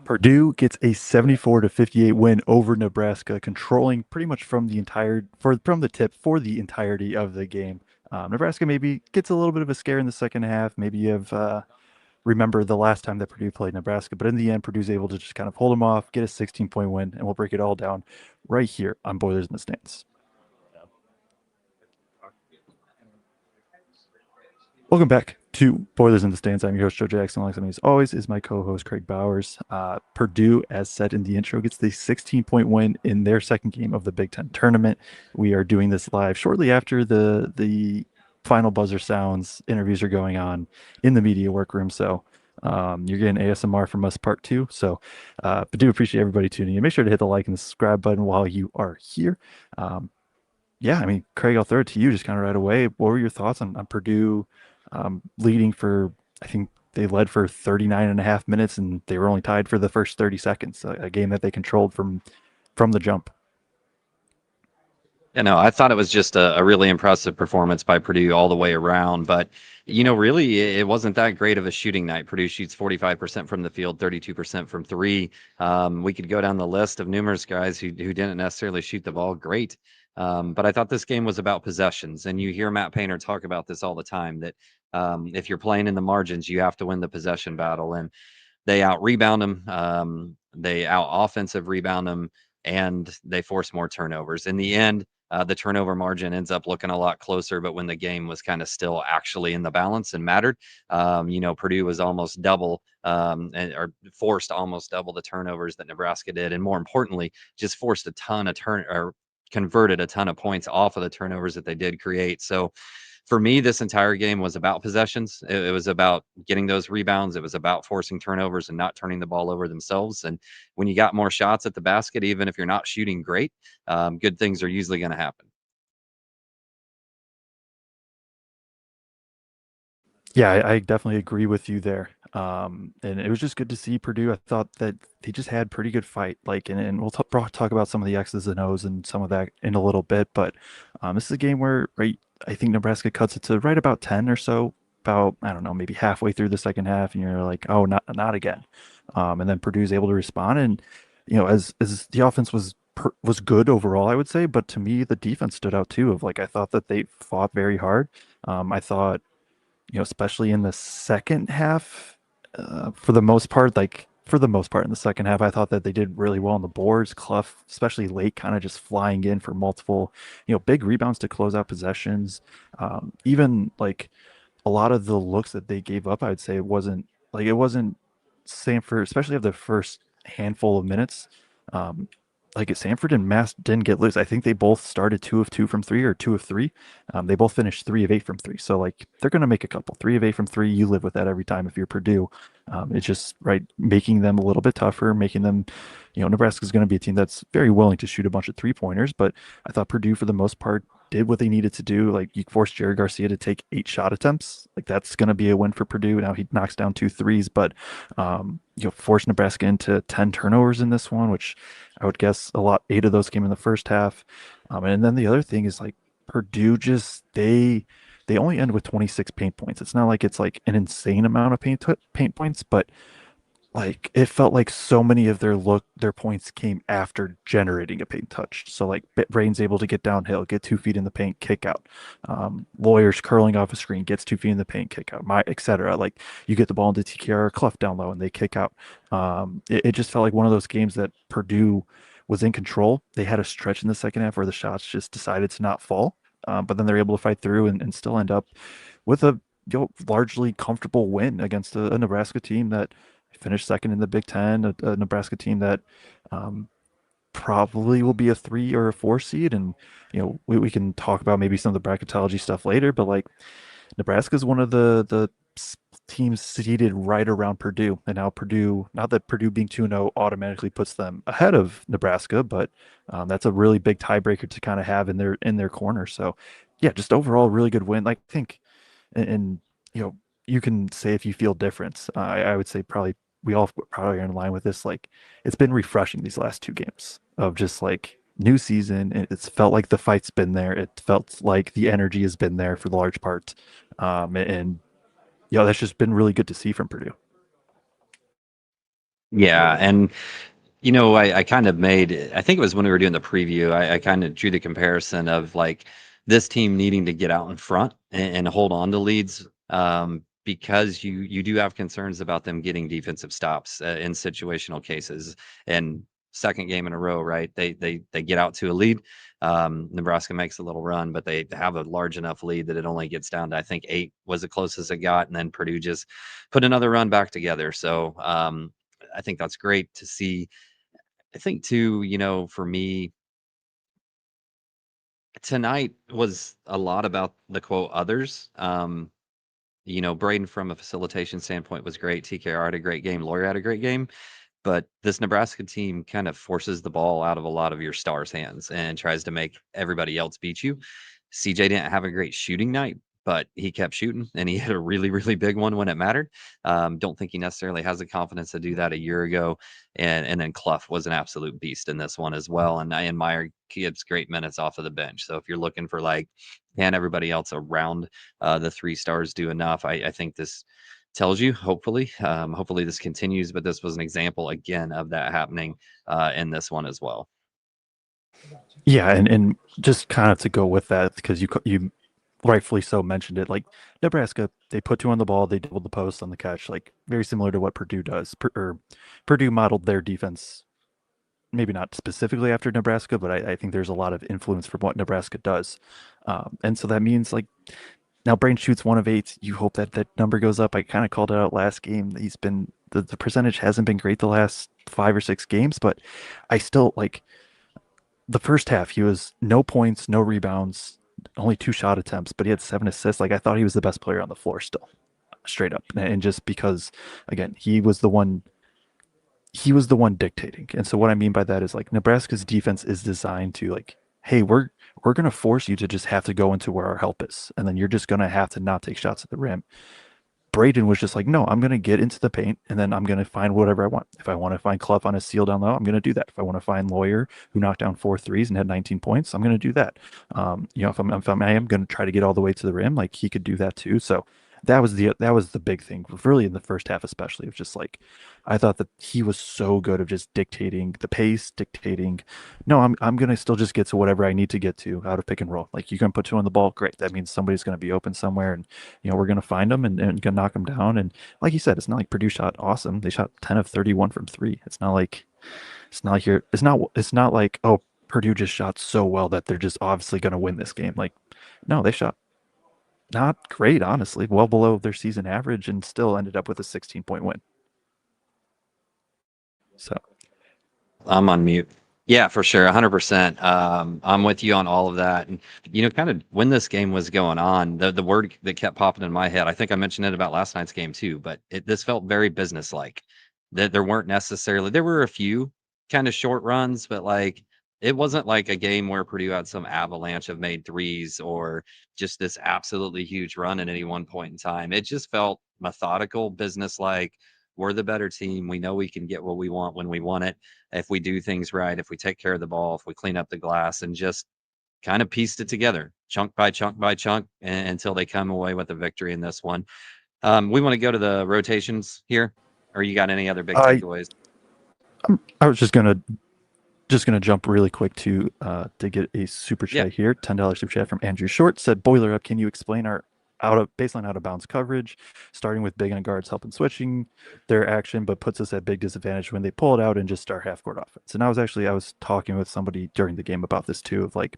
Purdue gets a 74-58 win over Nebraska, controlling pretty much from the tip for the entirety of the game. Nebraska maybe gets a little bit of a scare in the second half. Maybe you have remember the last time that Purdue played Nebraska, but in the end, Purdue's able to just kind of hold them off, get a 16-point win, and we'll break it all down right here on Boilers in the Stands. Welcome back to Boilers in the Stands. I'm your host, Joe Jackson. Alongside me, as always, is my co-host, Craig Bowers. Purdue, as said in the intro, gets the 16-point win in their second game of the Big Ten tournament. We are doing this live shortly after the final buzzer sounds. Interviews are going on in the media workroom, so you're getting ASMR from us part two. So, but do appreciate everybody tuning in. Make sure to hit the like and the subscribe button while you are here. Yeah, I mean, Craig, I'll throw it to you just kind of right away. What were your thoughts on Purdue leading for, I think they led for 39 and a half minutes and they were only tied for the first 30 seconds, a game that they controlled from the jump. I thought it was just a really impressive performance by Purdue all the way around. But, really, it wasn't that great of a shooting night. Purdue shoots 45% from the field, 32% from three. We could go down the list of numerous guys who didn't necessarily shoot the ball great. But I thought this game was about possessions. And you hear Matt Painter talk about this all the time, that if you're playing in the margins, you have to win the possession battle. And they out rebound them. They out offensive rebound them, and they force more turnovers. In the end, the turnover margin ends up looking a lot closer, but when the game was kind of still actually in the balance and mattered, Purdue was almost double or forced almost double the turnovers that Nebraska did. And more importantly, just forced a ton of or converted a ton of points off of the turnovers that they did create. So for me, this entire game was about possessions. It was about getting those rebounds. It was about forcing turnovers and not turning the ball over themselves. And when you got more shots at the basket, even if you're not shooting great, good things are usually going to happen. Yeah, I definitely agree with you there. And it was just good to see Purdue. I thought that they just had pretty good fight. And we'll talk about some of the X's and O's and some of that in a little bit. But this is a game where, right, I think Nebraska cuts it to right about 10 or so, about, I don't know, maybe halfway through the second half. And you're like, oh, not again. And then Purdue's able to respond. And, as the offense was good overall, I would say. But to me, the defense stood out too. Of like, I thought that they fought very hard. I thought especially in the second half, for the most part in the second half, I thought that they did really well on the boards. Cluff, especially late, kind of just flying in for multiple, big rebounds to close out possessions. Even like a lot of the looks that they gave up, I would say it wasn't Sanford, especially of the first handful of minutes. Um, like Sanford and Mass didn't get loose. I think they both started 2 of 2 from three or 2 of 3. They both finished 3 of 8 from three. So like they're gonna make a couple. 3 of 8 from three. You live with that every time if you're Purdue. It's just right making them a little bit tougher, making them, Nebraska's going to be a team that's very willing to shoot a bunch of 3 pointers. But I thought Purdue for the most part did what they needed to do. Like you forced Jerry Garcia to take 8 shot attempts. Like that's going to be a win for Purdue. Now he knocks down 2 threes, but forced Nebraska into 10 turnovers in this one, which I would guess 8 of those came in the first half. And then the other thing is like Purdue just they only end with 26 paint points. It's not like it's like an insane amount of paint points, but like it felt like so many of their points came after generating a paint touch. So like Brain's able to get downhill, get 2 feet in the paint, kick out. Lawyers curling off a screen, gets 2 feet in the paint, kick out. Etc. Like you get the ball into TKR or Cluff down low and they kick out. It just felt like one of those games that Purdue was in control. They had a stretch in the second half where the shots just decided to not fall. But then they're able to fight through and still end up with a largely comfortable win against a Nebraska team that finished second in the Big Ten, a Nebraska team that um, probably will be a 3 or a 4 seed. And, we can talk about maybe some of the bracketology stuff later, but like Nebraska is one of the teams seated right around Purdue. And now Purdue, not that Purdue being 2-0 automatically puts them ahead of Nebraska, but that's a really big tiebreaker to kind of have in their corner. So yeah, just overall really good win. Like I think and you can say if you feel different. I would say probably we all probably are in line with this. Like it's been refreshing these last 2 games of just like new season. It's felt like the fight's been there. It felt like the energy has been there for the large part. And that's just been really good to see from Purdue. Yeah, and I kind of made, I think it was when we were doing the preview, I kind of drew the comparison of like this team needing to get out in front and hold on to leads, because you do have concerns about them getting defensive stops in situational cases. And second game in a row, right? They get out to a lead. Nebraska makes a little run, but they have a large enough lead that it only gets down to, I think, 8 was the closest it got, and then Purdue just put another run back together. So I think that's great to see. I think too, for me, tonight was a lot about the quote others. Braden from a facilitation standpoint was great. TKR had a great game. Lawyer had a great game. But this Nebraska team kind of forces the ball out of a lot of your stars' hands and tries to make everybody else beat you. CJ didn't have a great shooting night, but he kept shooting and he hit a really, really big one when it mattered. Don't think he necessarily has the confidence to do that a year ago. And then Cluff was an absolute beast in this one as well. And Meyer gets great minutes off of the bench. So if you're looking for like, can everybody else around the 3 stars do enough? I think this tells you, hopefully this continues, but this was an example again of that happening in this one as well. Yeah, and just kind of to go with that, because you rightfully so mentioned it. Like Nebraska, they put 2 on the ball, they doubled the post on the catch, like very similar to what Purdue does. Purdue modeled their defense, maybe not specifically after Nebraska, but I think there's a lot of influence from what Nebraska does. And so that means like now Brain shoots 1 of 8. You hope that that number goes up. I kind of called it out last game. He's been the percentage hasn't been great the last 5 or 6 games, but I still like the first half. He was no points, no rebounds, only 2 shot attempts, but he had 7 assists. Like I thought he was the best player on the floor still, straight up. And just because, again, he was the one dictating. And so what I mean by that is like Nebraska's defense is designed to like, hey, we're gonna force you to just have to go into where our help is, and then you're just gonna have to not take shots at the rim. Braden was just like, no, I'm gonna get into the paint and then I'm gonna find whatever I want. If I want to find Cluff on a seal down low, I'm gonna do that. If I want to find Lawyer who knocked down 4 threes and had 19 points, I'm gonna do that. I am gonna try to get all the way to the rim, like he could do that too. So that was the big thing, really in the first half, especially. It was just like I thought that he was so good of just dictating the pace, dictating. No, I'm gonna still just get to whatever I need to get to out of pick and roll. Like you can put 2 on the ball, great. That means somebody's gonna be open somewhere, and we're gonna find them and gonna knock them down. And like you said, it's not like Purdue shot awesome. They shot 10 of 31 from three. It's not like it's not like, oh, Purdue just shot so well that they're just obviously gonna win this game. Like no, they shot not great, honestly, well below their season average, and still ended up with a 16-point win. So I'm on mute. Yeah, for sure, 100%. I'm with you on all of that. And kind of when this game was going on, the word that kept popping in my head, I think I mentioned it about last night's game too, but this felt very businesslike. That there were a few kind of short runs, but like it wasn't like a game where Purdue had some avalanche of made threes or just this absolutely huge run at any one point in time. It just felt methodical, businesslike. We're the better team. We know we can get what we want when we want it if we do things right, if we take care of the ball, if we clean up the glass and just kind of pieced it together chunk by chunk by chunk until they come away with a victory in this one. We want to go to the rotations here, or you got any other big I takeaways? I was just gonna jump really quick to get a super Yeah. chat here. $10 super chat from Andrew Short said, "Boiler up. Can you explain our out of bounds coverage, starting with big on guards helping switching their action, but puts us at big disadvantage when they pull it out and just start half court offense." And I was talking with somebody during the game about this too, of like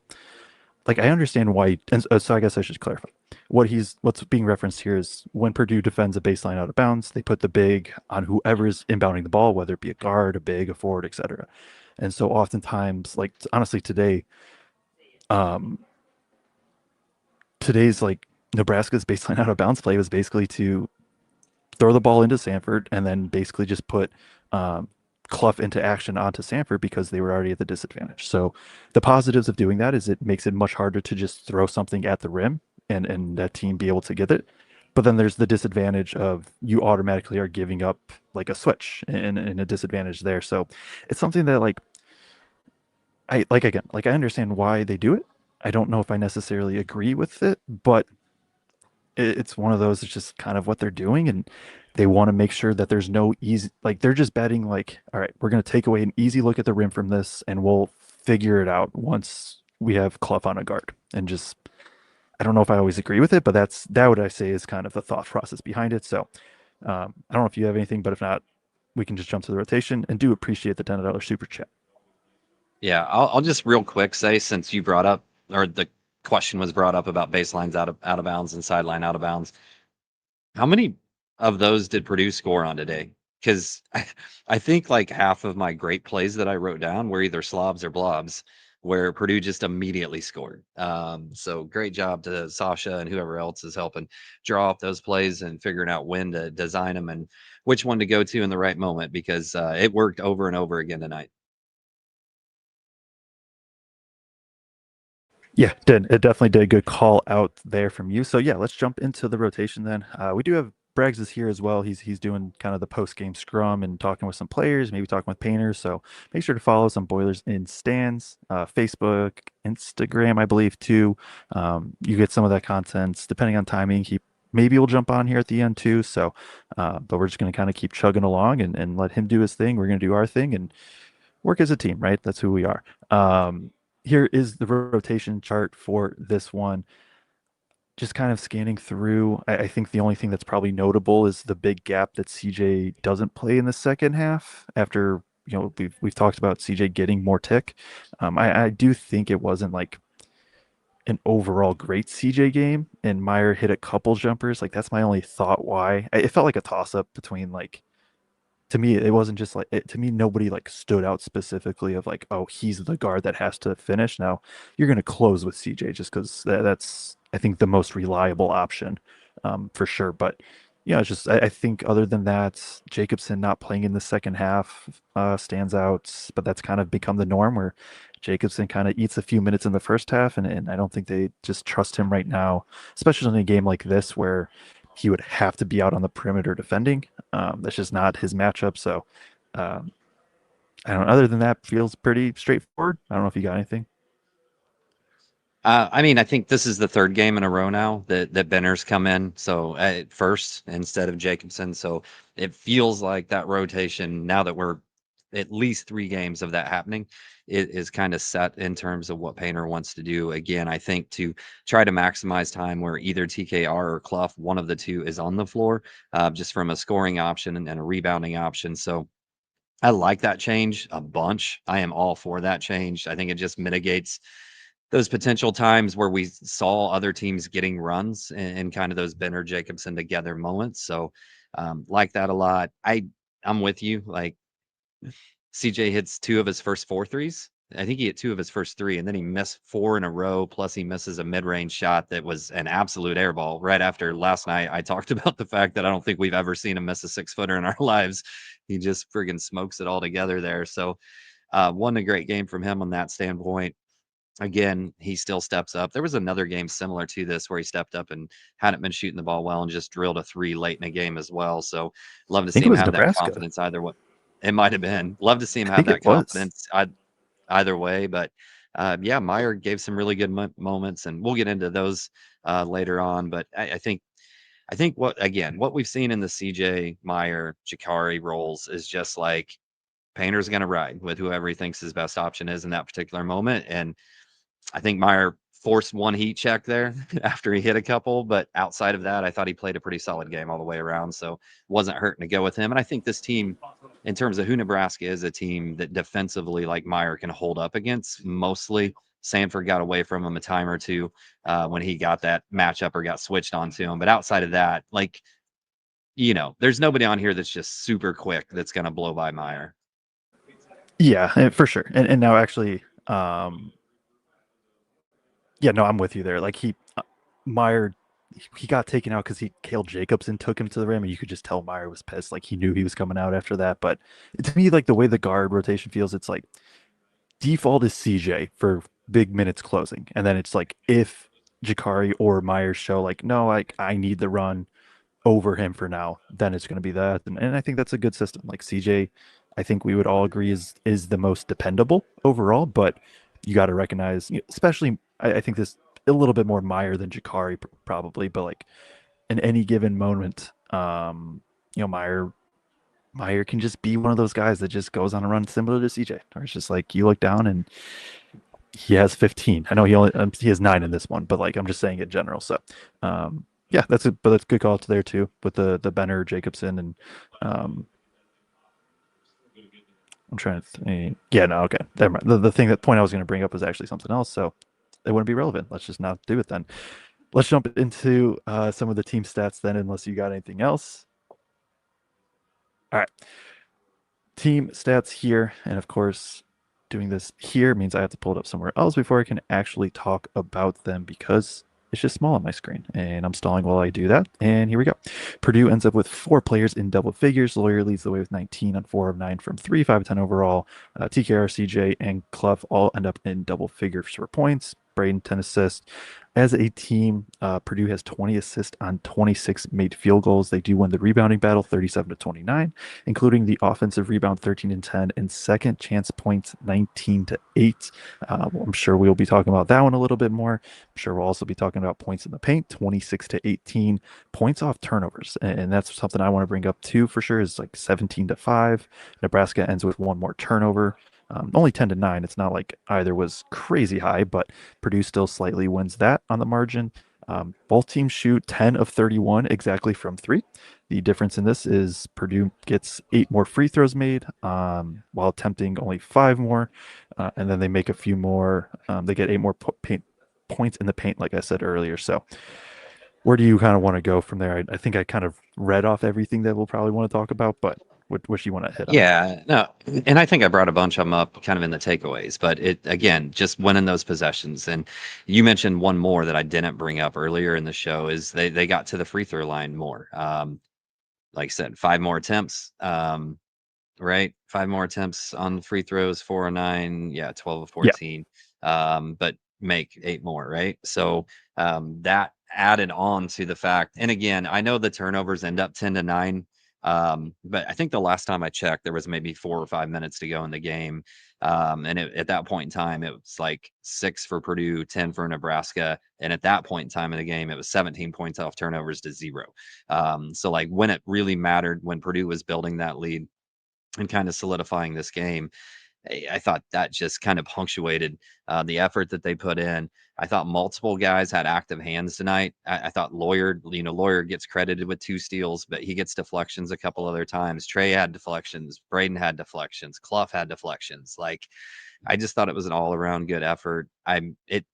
I understand why, and so I guess I should clarify. What's being referenced here is when Purdue defends a baseline out of bounds, they put the big on whoever's inbounding the ball, whether it be a guard, a big, a forward, etc. And so oftentimes, like honestly, um, today's like Nebraska's baseline out of bounds play was basically to throw the ball into Sanford and then basically just put um, Cluff into action onto Sanford because they were already at the disadvantage. So the positives of doing that is it makes it much harder to just throw something at the rim and that team be able to get it. But then there's the disadvantage of you automatically are giving up like a switch and a disadvantage there. So it's something that like I like again, like I understand why they do it. I don't know if I necessarily agree with it, but it's one of those. It's just kind of what they're doing, and They want to make sure that there's no easy, like they're just betting like, all right, we're going to take away an easy look at the rim from this and we'll figure it out once we have Cluff on a guard. And just, I don't know if I always agree with it, but that what I say is kind of the thought process behind it. So I don't know if you have anything, but if not, we can just jump to the rotation and do appreciate the $10 super chat. Yeah, I'll just real quick say, since you brought up, or the question was brought up about baselines out of bounds and sideline out of bounds. How many of those did Purdue score on today? Because I think like half of my great plays that I wrote down were either slobs or blobs, where Purdue just immediately scored. So great job to Sasha and whoever else is helping draw up those plays and figuring out when to design them and which one to go to in the right moment, because it worked over and over again tonight. Yeah, it definitely did. Good call out there from you. So yeah, let's jump into the rotation then. We do have Braggs is here as well. He's doing kind of the post game scrum and talking with some players, maybe talking with painters. So make sure to follow us on Boilers in Stands, Facebook, Instagram, I believe too. You get some of that content depending on timing. He maybe will jump on here at the end too. So, but we're just gonna kind of keep chugging along and let him do his thing. We're gonna do our thing and work as a team, right? That's who we are. Here is the rotation chart for this one. Just kind of scanning through, I think the only thing that's probably notable is the big gap that CJ doesn't play in the second half after, we've talked about CJ getting more tick. I do think it wasn't like an overall great CJ game, and Meyer hit a couple jumpers. Like that's my only thought why. It felt like a toss up between like to me it wasn't just like to me nobody like stood out specifically of like, oh, he's the guard that has to finish. Now you're going to close with CJ just because that's I think the most reliable option, for sure. But yeah, it's just I think other than that, Jacobson not playing in the second half stands out, but that's kind of become the norm where Jacobson kind of eats a few minutes in the first half, and I don't think they just trust him right now, especially in a game like this where he would have to be out on the perimeter defending. That's just not his matchup. So, um, I don't know. Other than that, feels pretty straightforward. I don't know if you got anything. I mean, I think this is the third game in a row now that Benner's come in. So at first instead of Jacobson. So it feels like that rotation, now that we're at least 3 games of that happening, it is kind of set in terms of what Painter wants to do. Again, I think to try to maximize time where either TKR or Cluff, one of the two, is on the floor, just from a scoring option and a rebounding option. So I like that change a bunch. I am all for that change. I think it just mitigates those potential times where we saw other teams getting runs and kind of those Benner Jacobson together moments. So like that a lot. I'm with you. Like CJ hits 2 of his first 4 threes. I think he hit 2 of his first 3, and then he missed 4 in a row. Plus, he misses a mid-range shot that was an absolute airball. Right after last night, I talked about the fact that I don't think we've ever seen him miss a 6-footer in our lives. He just friggin' smokes it all together there. So, wasn't a great game from him on that standpoint. Again, he still steps up. There was another game similar to this where he stepped up and hadn't been shooting the ball well and just drilled a 3 late in a game as well. So love to I see think it him was have that Nebraska. confidence either way. It might have been. Love to see him I have think it that was. confidence either way. But yeah, Meyer gave some really good moments, and we'll get into those later on. But I think what we've seen in the CJ Meyer Jakari roles is just like Painter's going to ride with whoever he thinks his best option is in that particular moment. And I think Meyer forced one heat check there after he hit a couple, but outside of that, I thought he played a pretty solid game all the way around. So wasn't hurting to go with him. And I think this team, in terms of who Nebraska is, a team that defensively, like Meyer, can hold up against mostly. Sanford got away from him a time or two when he got that matchup or got switched onto him. But outside of that, like, there's nobody on here that's just super quick that's going to blow by Meyer. Yeah, for sure. And now actually, yeah, no, I'm with you there. Like Meyer, he got taken out because Cale Jacobson took him to the rim, and you could just tell Meyer was pissed. Like he knew he was coming out after that. But to me, like the way the guard rotation feels, it's like default is CJ for big minutes closing, and then it's like if Jakari or Myers show like no, like I need the run over him for now, then it's going to be that, and I think that's a good system. Like CJ, I think we would all agree is the most dependable overall, but you got to recognize, especially I think this a little bit more Meyer than Jakari probably, but like in any given moment, Meyer can just be one of those guys that just goes on a run similar to CJ, or it's just like you look down and he has 15. I know he has 9 in this one, but like I'm just saying in general. So, yeah, that's a good call to there too with the Benner Jacobson and um, I'm trying to think. Yeah, no, okay. Never mind. The thing that point I was going to bring up was actually something else, so it wouldn't be relevant. Let's just not do it then. Let's jump into some of the team stats then, unless you got anything else. All right, team stats here, and of course, doing this here means I have to pull it up somewhere else before I can actually talk about them because it's just small on my screen, and I'm stalling while I do that. And here we go. Purdue ends up with 4 players in double figures. Lawyer leads the way with 19 on 4 of 9 from 3, 5 of 10 overall. TKR, CJ, and Cluff all end up in double figures for points. Braden 10 assists. As a team, Purdue has 20 assists on 26 made field goals. They do win the rebounding battle 37 to 29, including the offensive rebound 13 and 10 and second chance points 19 to 8. I'm sure we'll be talking about that one a little bit more. I'm sure we'll also be talking about points in the paint 26 to 18, points off turnovers. And that's something I want to bring up too for sure is like 17 to 5. Nebraska ends with one more turnover. Only 10 to 9. It's not like either was crazy high, but Purdue still slightly wins that on the margin. Both teams shoot 10 of 31 exactly from 3. The difference in this is Purdue gets 8 more free throws made while attempting only 5 more. And then they make a few more. They get 8 more points in the paint, like I said earlier. So, where do you kind of want to go from there? I think I kind of read off everything that we'll probably want to talk about, but what do you want to hit on? Yeah, no, and I think I brought a bunch of them up kind of in the takeaways, but it again, just winning those possessions. And you mentioned one more that I didn't bring up earlier in the show is they got to the free throw line more. Like I said, 5 more attempts. Right, 5 more attempts on the free throws, 4 of 9, yeah, 12 of Yeah. 14. But make 8 more, right? So that added on to the fact, and again, I know the turnovers end up 10 to 9. But I think the last time I checked, there was maybe 4 or 5 minutes to go in the game. And at that point in time, it was like 6 for Purdue, 10 for Nebraska. And at that point in time in the game, it was 17 points off turnovers to 0. So, like, when it really mattered, when Purdue was building that lead, and kind of solidifying this game. I thought that just kind of punctuated the effort that they put in. I thought multiple guys had active hands tonight. I thought Lawyer gets credited with 2 steals, but he gets deflections a couple other times. Trey had deflections. Braden had deflections. Cluff had deflections. Like, I just thought it was an all around good effort. It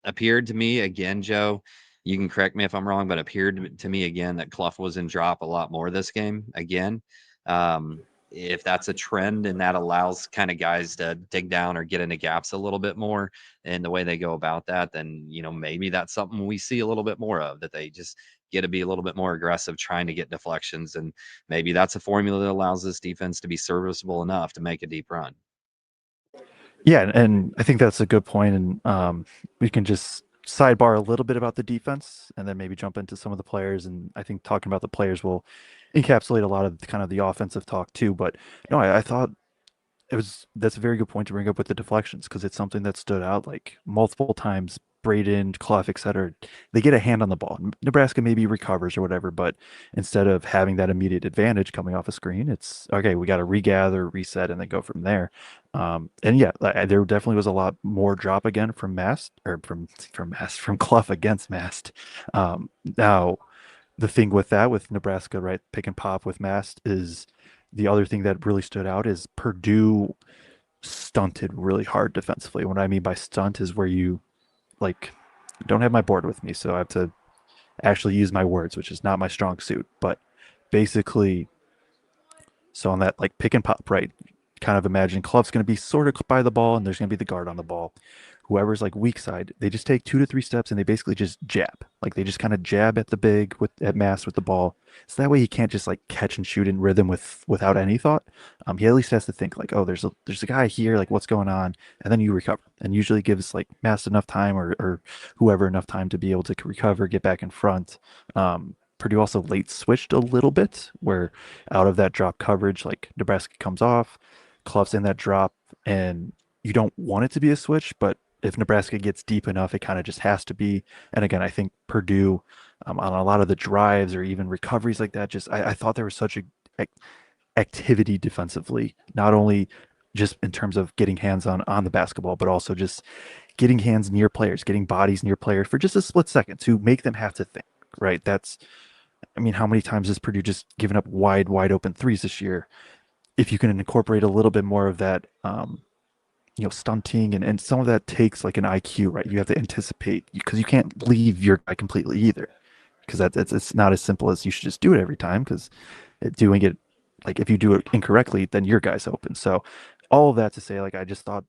appeared to me again, Joe. You can correct me if I'm wrong, but appeared to me again that Cluff was in drop a lot more this game again. Um, if that's a trend and that allows kind of guys to dig down or get into gaps a little bit more in the way they go about that, then maybe that's something we see a little bit more of, that they just get to be a little bit more aggressive trying to get deflections, and maybe that's a formula that allows this defense to be serviceable enough to make a deep run. Yeah, and I think that's a good point, and we can just sidebar a little bit about the defense, and then maybe jump into some of the players. And I think talking about the players will encapsulate a lot of kind of the offensive talk too. But no, I thought that's a very good point to bring up with the deflections because it's something that stood out like multiple times. Braden, Clough, etc. They get a hand on the ball. Nebraska maybe recovers or whatever, but instead of having that immediate advantage coming off a screen, it's okay. We got to regather, reset, and then go from there. And yeah, there definitely was a lot more drop again from Mast or from Mast from Clough against Mast. Now the thing with that with Nebraska, right, pick and pop with Mast is the other thing that really stood out is Purdue stunted really hard defensively. What I mean by stunt is where you like don't have my board with me, so I have to actually use my words, which is not my strong suit. But basically, so on that like pick and pop, right? Kind of imagine Club's going to be sort of by the ball, and there's going to be the guard on the ball. Whoever's like weak side, they just take 2 to 3 steps and they basically just jab. Like they just kind of jab at the big with at mass with the ball. So that way he can't just like catch and shoot in rhythm without any thought. He at least has to think like, oh, there's a guy here, like what's going on, and then you recover. And usually gives like mass enough time or whoever enough time to be able to recover, get back in front. Purdue also late switched a little bit, where out of that drop coverage, like Nebraska comes off, Clough's in that drop, and you don't want it to be a switch, but if Nebraska gets deep enough, it kind of just has to be. And again, I think Purdue on a lot of the drives or even recoveries like that, just I thought there was such a activity defensively, not only just in terms of getting hands on the basketball, but also just getting hands near players, getting bodies near players for just a split second to make them have to think. Right? That's I mean, how many times has Purdue just given up wide open threes this year? If you can incorporate a little bit more of that, stunting and some of that takes like an IQ, right? You have to anticipate because you can't leave your guy completely either, because it's not as simple as you should just do it every time. Because doing it, like if you do it incorrectly, then your guy's open. So all of that to say, like I just thought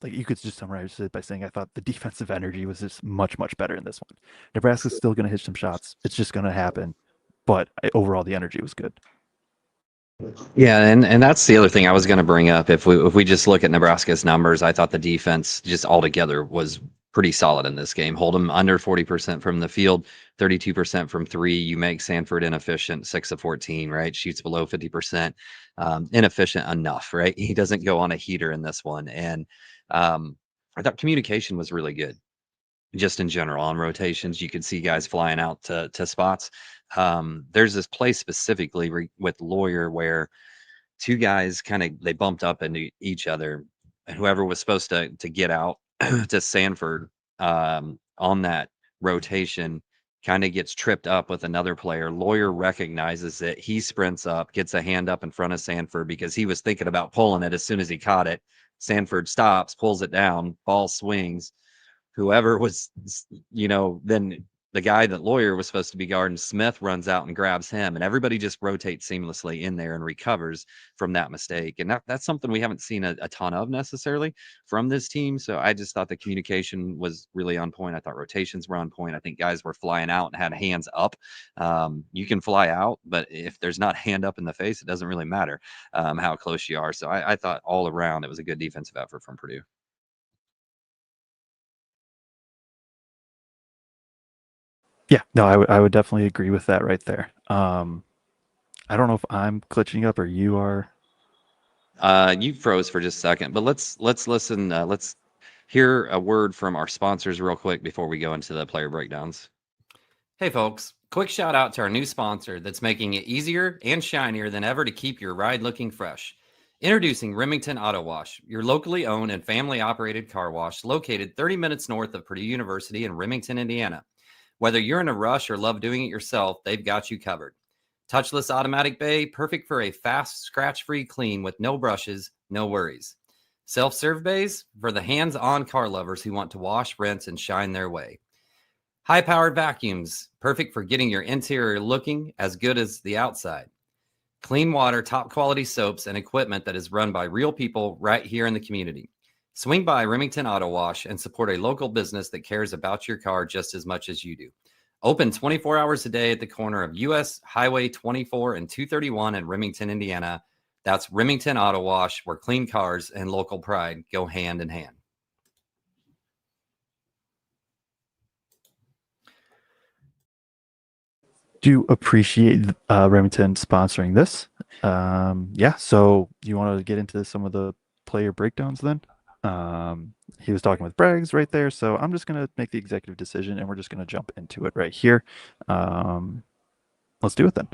like you could just summarize it by saying I thought the defensive energy was just much better in this one. Nebraska's still going to hit some shots. It's just going to happen, but overall the energy was good. Yeah, and that's the other thing I was going to bring up. If we just look at Nebraska's numbers, I thought the defense just altogether was pretty solid in this game. Hold them under 40% from the field, 32% from three. You make Sanford inefficient, 6 of 14, right? Shoots below 50%. Inefficient enough, right? He doesn't go on a heater in this one. And I thought communication was really good just in general on rotations. You could see guys flying out to spots. There's this play specifically with Lawyer where two guys kind of they bumped up into each other, and whoever was supposed to get out to Sanford on that rotation kind of gets tripped up with another player. Lawyer recognizes it. He sprints up, gets a hand up in front of Sanford because he was thinking about pulling it as soon as he caught it. Sanford stops, pulls it down, ball swings, whoever was, then the guy that Lawyer was supposed to be guarding, Smith, runs out and grabs him, and everybody just rotates seamlessly in there and recovers from that mistake. And that's something we haven't seen a ton of necessarily from this team. So I just thought the communication was really on point. I thought rotations were on point. I think guys were flying out and had hands up. You can fly out, but if there's not hand up in the face, it doesn't really matter how close you are. So I thought all around it was a good defensive effort from Purdue. Yeah, no, I would definitely agree with that right there. I don't know if I'm glitching up or you are. You froze for just a second, but let's listen. Let's hear a word from our sponsors real quick before we go into the player breakdowns. Hey folks, quick shout out to our new sponsor that's making it easier and shinier than ever to keep your ride looking fresh. Introducing Remington Auto Wash, your locally owned and family operated car wash located 30 minutes north of Purdue University in Remington, Indiana. Whether you're in a rush or love doing it yourself, they've got you covered. Touchless automatic bay, perfect for a fast, scratch-free clean with no brushes, no worries. Self-serve bays for the hands-on car lovers who want to wash, rinse, and shine their way. High-powered vacuums, perfect for getting your interior looking as good as the outside. Clean water, top-quality soaps, and equipment that is run by real people right here in the community. Swing by Remington Auto Wash and support a local business that cares about your car just as much as you do. Open 24 hours a day at the corner of US Highway 24 and 231 in Remington, Indiana. That's Remington Auto Wash, where clean cars and local pride go hand in hand. Do appreciate Remington sponsoring this. Yeah, so you want to get into some of the player breakdowns then? He was talking with Braggs right there, so I'm just gonna make the executive decision and we're just gonna jump into it right here. Um, let's do it then.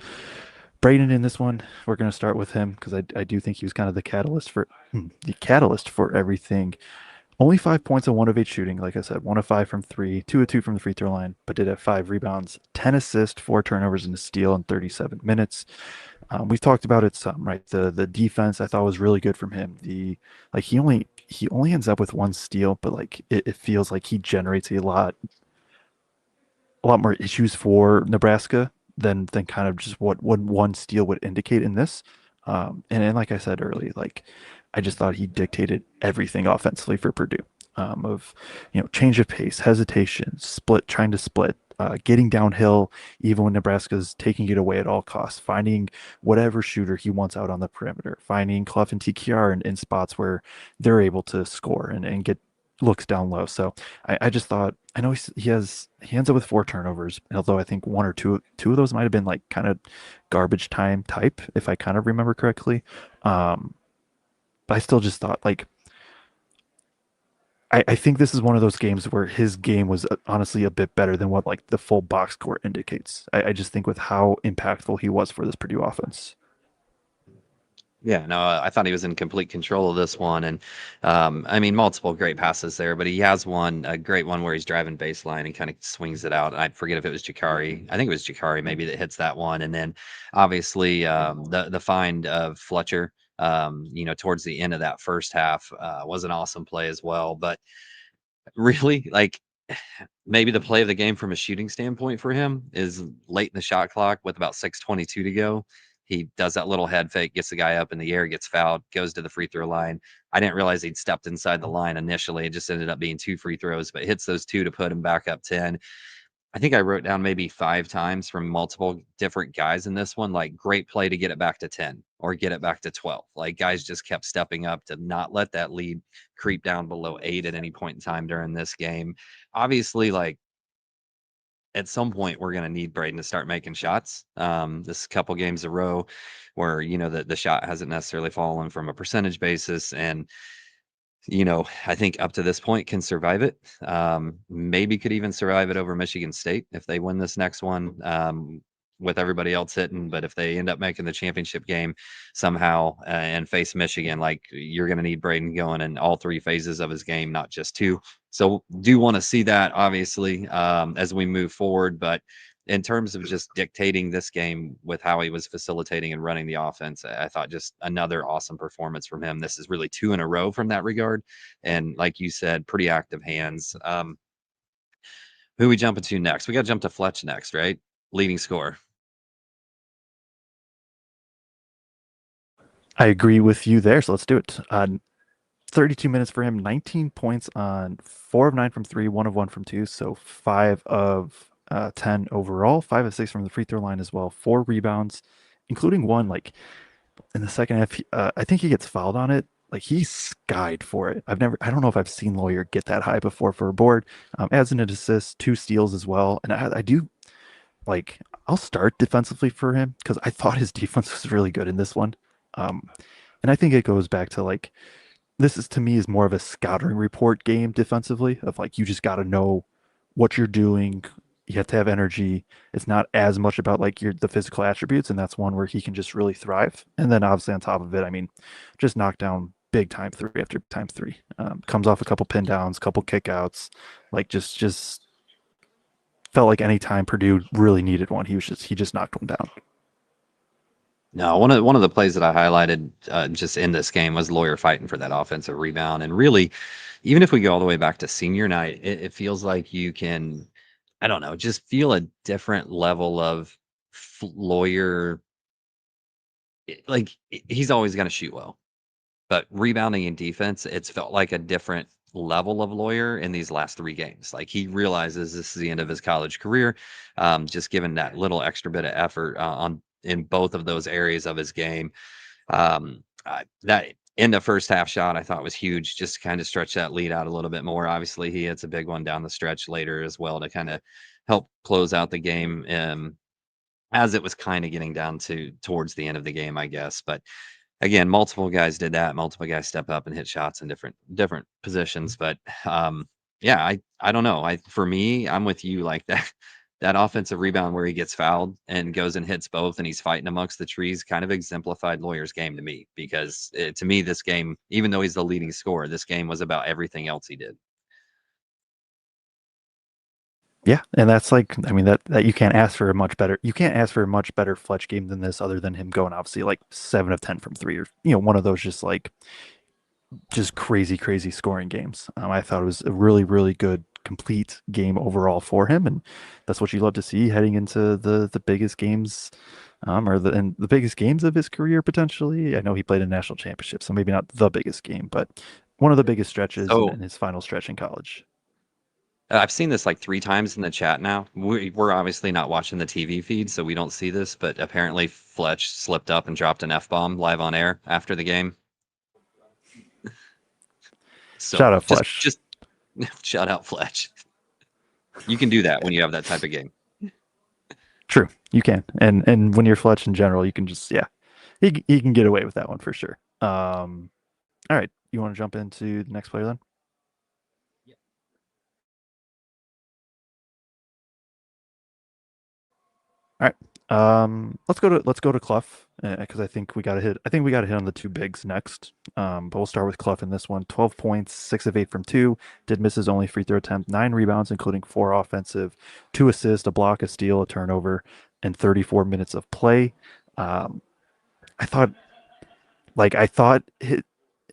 Braden in this one, we're gonna start with him because I do think he was kind of the catalyst for everything. Only 5 points on 1 of 8 shooting. Like I said, 1 of 5 from three, 2 of 2 from the free throw line, but did have 5 rebounds, 10 assists, 4 turnovers, and a steal in 37 minutes. We've talked about it some, right? The defense I thought was really good from him. He only ends up with 1 steal, but like it feels like he generates a lot more issues for Nebraska than kind of just what 1 steal would indicate in this. And like I said earlier, like I just thought he dictated everything offensively for Purdue. Of change of pace, hesitation, trying to split, getting downhill even when Nebraska's taking it away at all costs, finding whatever shooter he wants out on the perimeter, finding Cluff and TKR in spots where they're able to score and get looks down low. So I just thought I know he ends up with 4 turnovers, although I think one or two of those might have been like kind of garbage time type, if I kind of remember correctly. But I still just thought like I think this is one of those games where his game was honestly a bit better than what like the full box score indicates. I just think with how impactful he was for this Purdue offense. Yeah, no, I thought he was in complete control of this one, and I mean, multiple great passes there, but he has a great one where he's driving baseline and kind of swings it out. And I forget if it was Jakari. I think it was Jakari maybe that hits that one, and then obviously the find of Fletcher, towards the end of that first half was an awesome play as well. But really, like maybe the play of the game from a shooting standpoint for him is late in the shot clock with about 6:22 to go. He does that little head fake, gets the guy up in the air, gets fouled, goes to the free throw line. I didn't realize he'd stepped inside the line initially. It just ended up being 2 free throws, but hits those two to put him back up 10. I think I wrote down maybe 5 times from multiple different guys in this one, like great play to get it back to 10 or get it back to 12. Like guys just kept stepping up to not let that lead creep down below 8 at any point in time during this game. Obviously, like at some point we're going to need Braden to start making shots. This couple games a row where, the shot hasn't necessarily fallen from a percentage basis. And I think up to this point can survive it. Maybe could even survive it over Michigan State if they win this next one, with everybody else hitting. But if they end up making the championship game somehow and face Michigan, like you're going to need Braden going in all 3 phases of his game, not just 2. So do want to see that obviously as we move forward. But in terms of just dictating this game with how he was facilitating and running the offense, I thought just another awesome performance from him. This is really 2 in a row from that regard. And like you said, pretty active hands. Who we jumping to next? We got to jump to Fletch next, right? Leading scorer. I agree with you there, so let's do it. 32 minutes for him, 19 points on 4 of 9 from 3, 1 of 1 from 2, so 5 of 10 overall, 5 of 6 from the free throw line as well, 4 rebounds, including one like in the second half. I think he gets fouled on it. Like he skied for it. I don't know if I've seen Lawyer get that high before for a board. Adds in an assist, 2 steals as well, and I do like I'll start defensively for him because I thought his defense was really good in this one. Um, and I think it goes back to like this is to me is more of a scouting report game defensively of like you just got to know what you're doing. You have to have energy. It's not as much about like the physical attributes, and that's one where he can just really thrive. And then obviously on top of it, I mean, just knock down big time 3 after time 3. Comes off a couple pin downs, couple kickouts, like just felt like any time Purdue really needed one, he just knocked one down. No, one of the plays that I highlighted just in this game was Lawyer fighting for that offensive rebound. And really, even if we go all the way back to senior night, it feels like you can, I don't know, just feel a different level of Lawyer. Like he's always going to shoot well, but rebounding and defense, it's felt like a different level of Lawyer in these last 3 games. Like he realizes this is the end of his college career, just given that little extra bit of effort on in both of those areas of his game. That in the first half shot I thought was huge, just to kind of stretch that lead out a little bit more. Obviously, he hits a big one down the stretch later as well to kind of help close out the game. As it was kind of getting down towards the end of the game, I guess. But again, multiple guys did that. Multiple guys step up and hit shots in different positions. But yeah, I don't know. For me, I'm with you. Like that offensive rebound where he gets fouled and goes and hits both, and he's fighting amongst the trees, kind of exemplified Lawyer's game to me. Because to me, this game, even though he's the leading scorer, this game was about everything else he did. Yeah, and that's like, I mean, that you can't ask for a much better Fletch game than this, other than him going obviously like 7 of 10 from 3, or one of those just crazy scoring games. I thought it was a really good complete game overall for him, and that's what you love to see heading into the biggest games, and the biggest games of his career potentially. I know he played in national championship, so maybe not the biggest game, but one of the biggest stretches So in his final stretch in college. I've seen this like 3 times in the chat now. We're obviously not watching the TV feed, so we don't see this, but apparently Fletch slipped up and dropped an F-bomb live on air after the game. So Shout out just Fletch. just shout out Fletch. You can do that when you have that type of game. True, you can, and when you're Fletch in general, you can just he can get away with that one for sure. All right, you want to jump into the next player then? All right. Let's go to Cluff because I think we got to hit on the two bigs next. But we'll start with Cluff in this one. 12 points, 6 of 8 from two. Did miss his only free throw attempt. 9 rebounds, including 4 offensive, 2 assists, a block, a steal, a turnover, and 34 minutes of play. Um, I thought I thought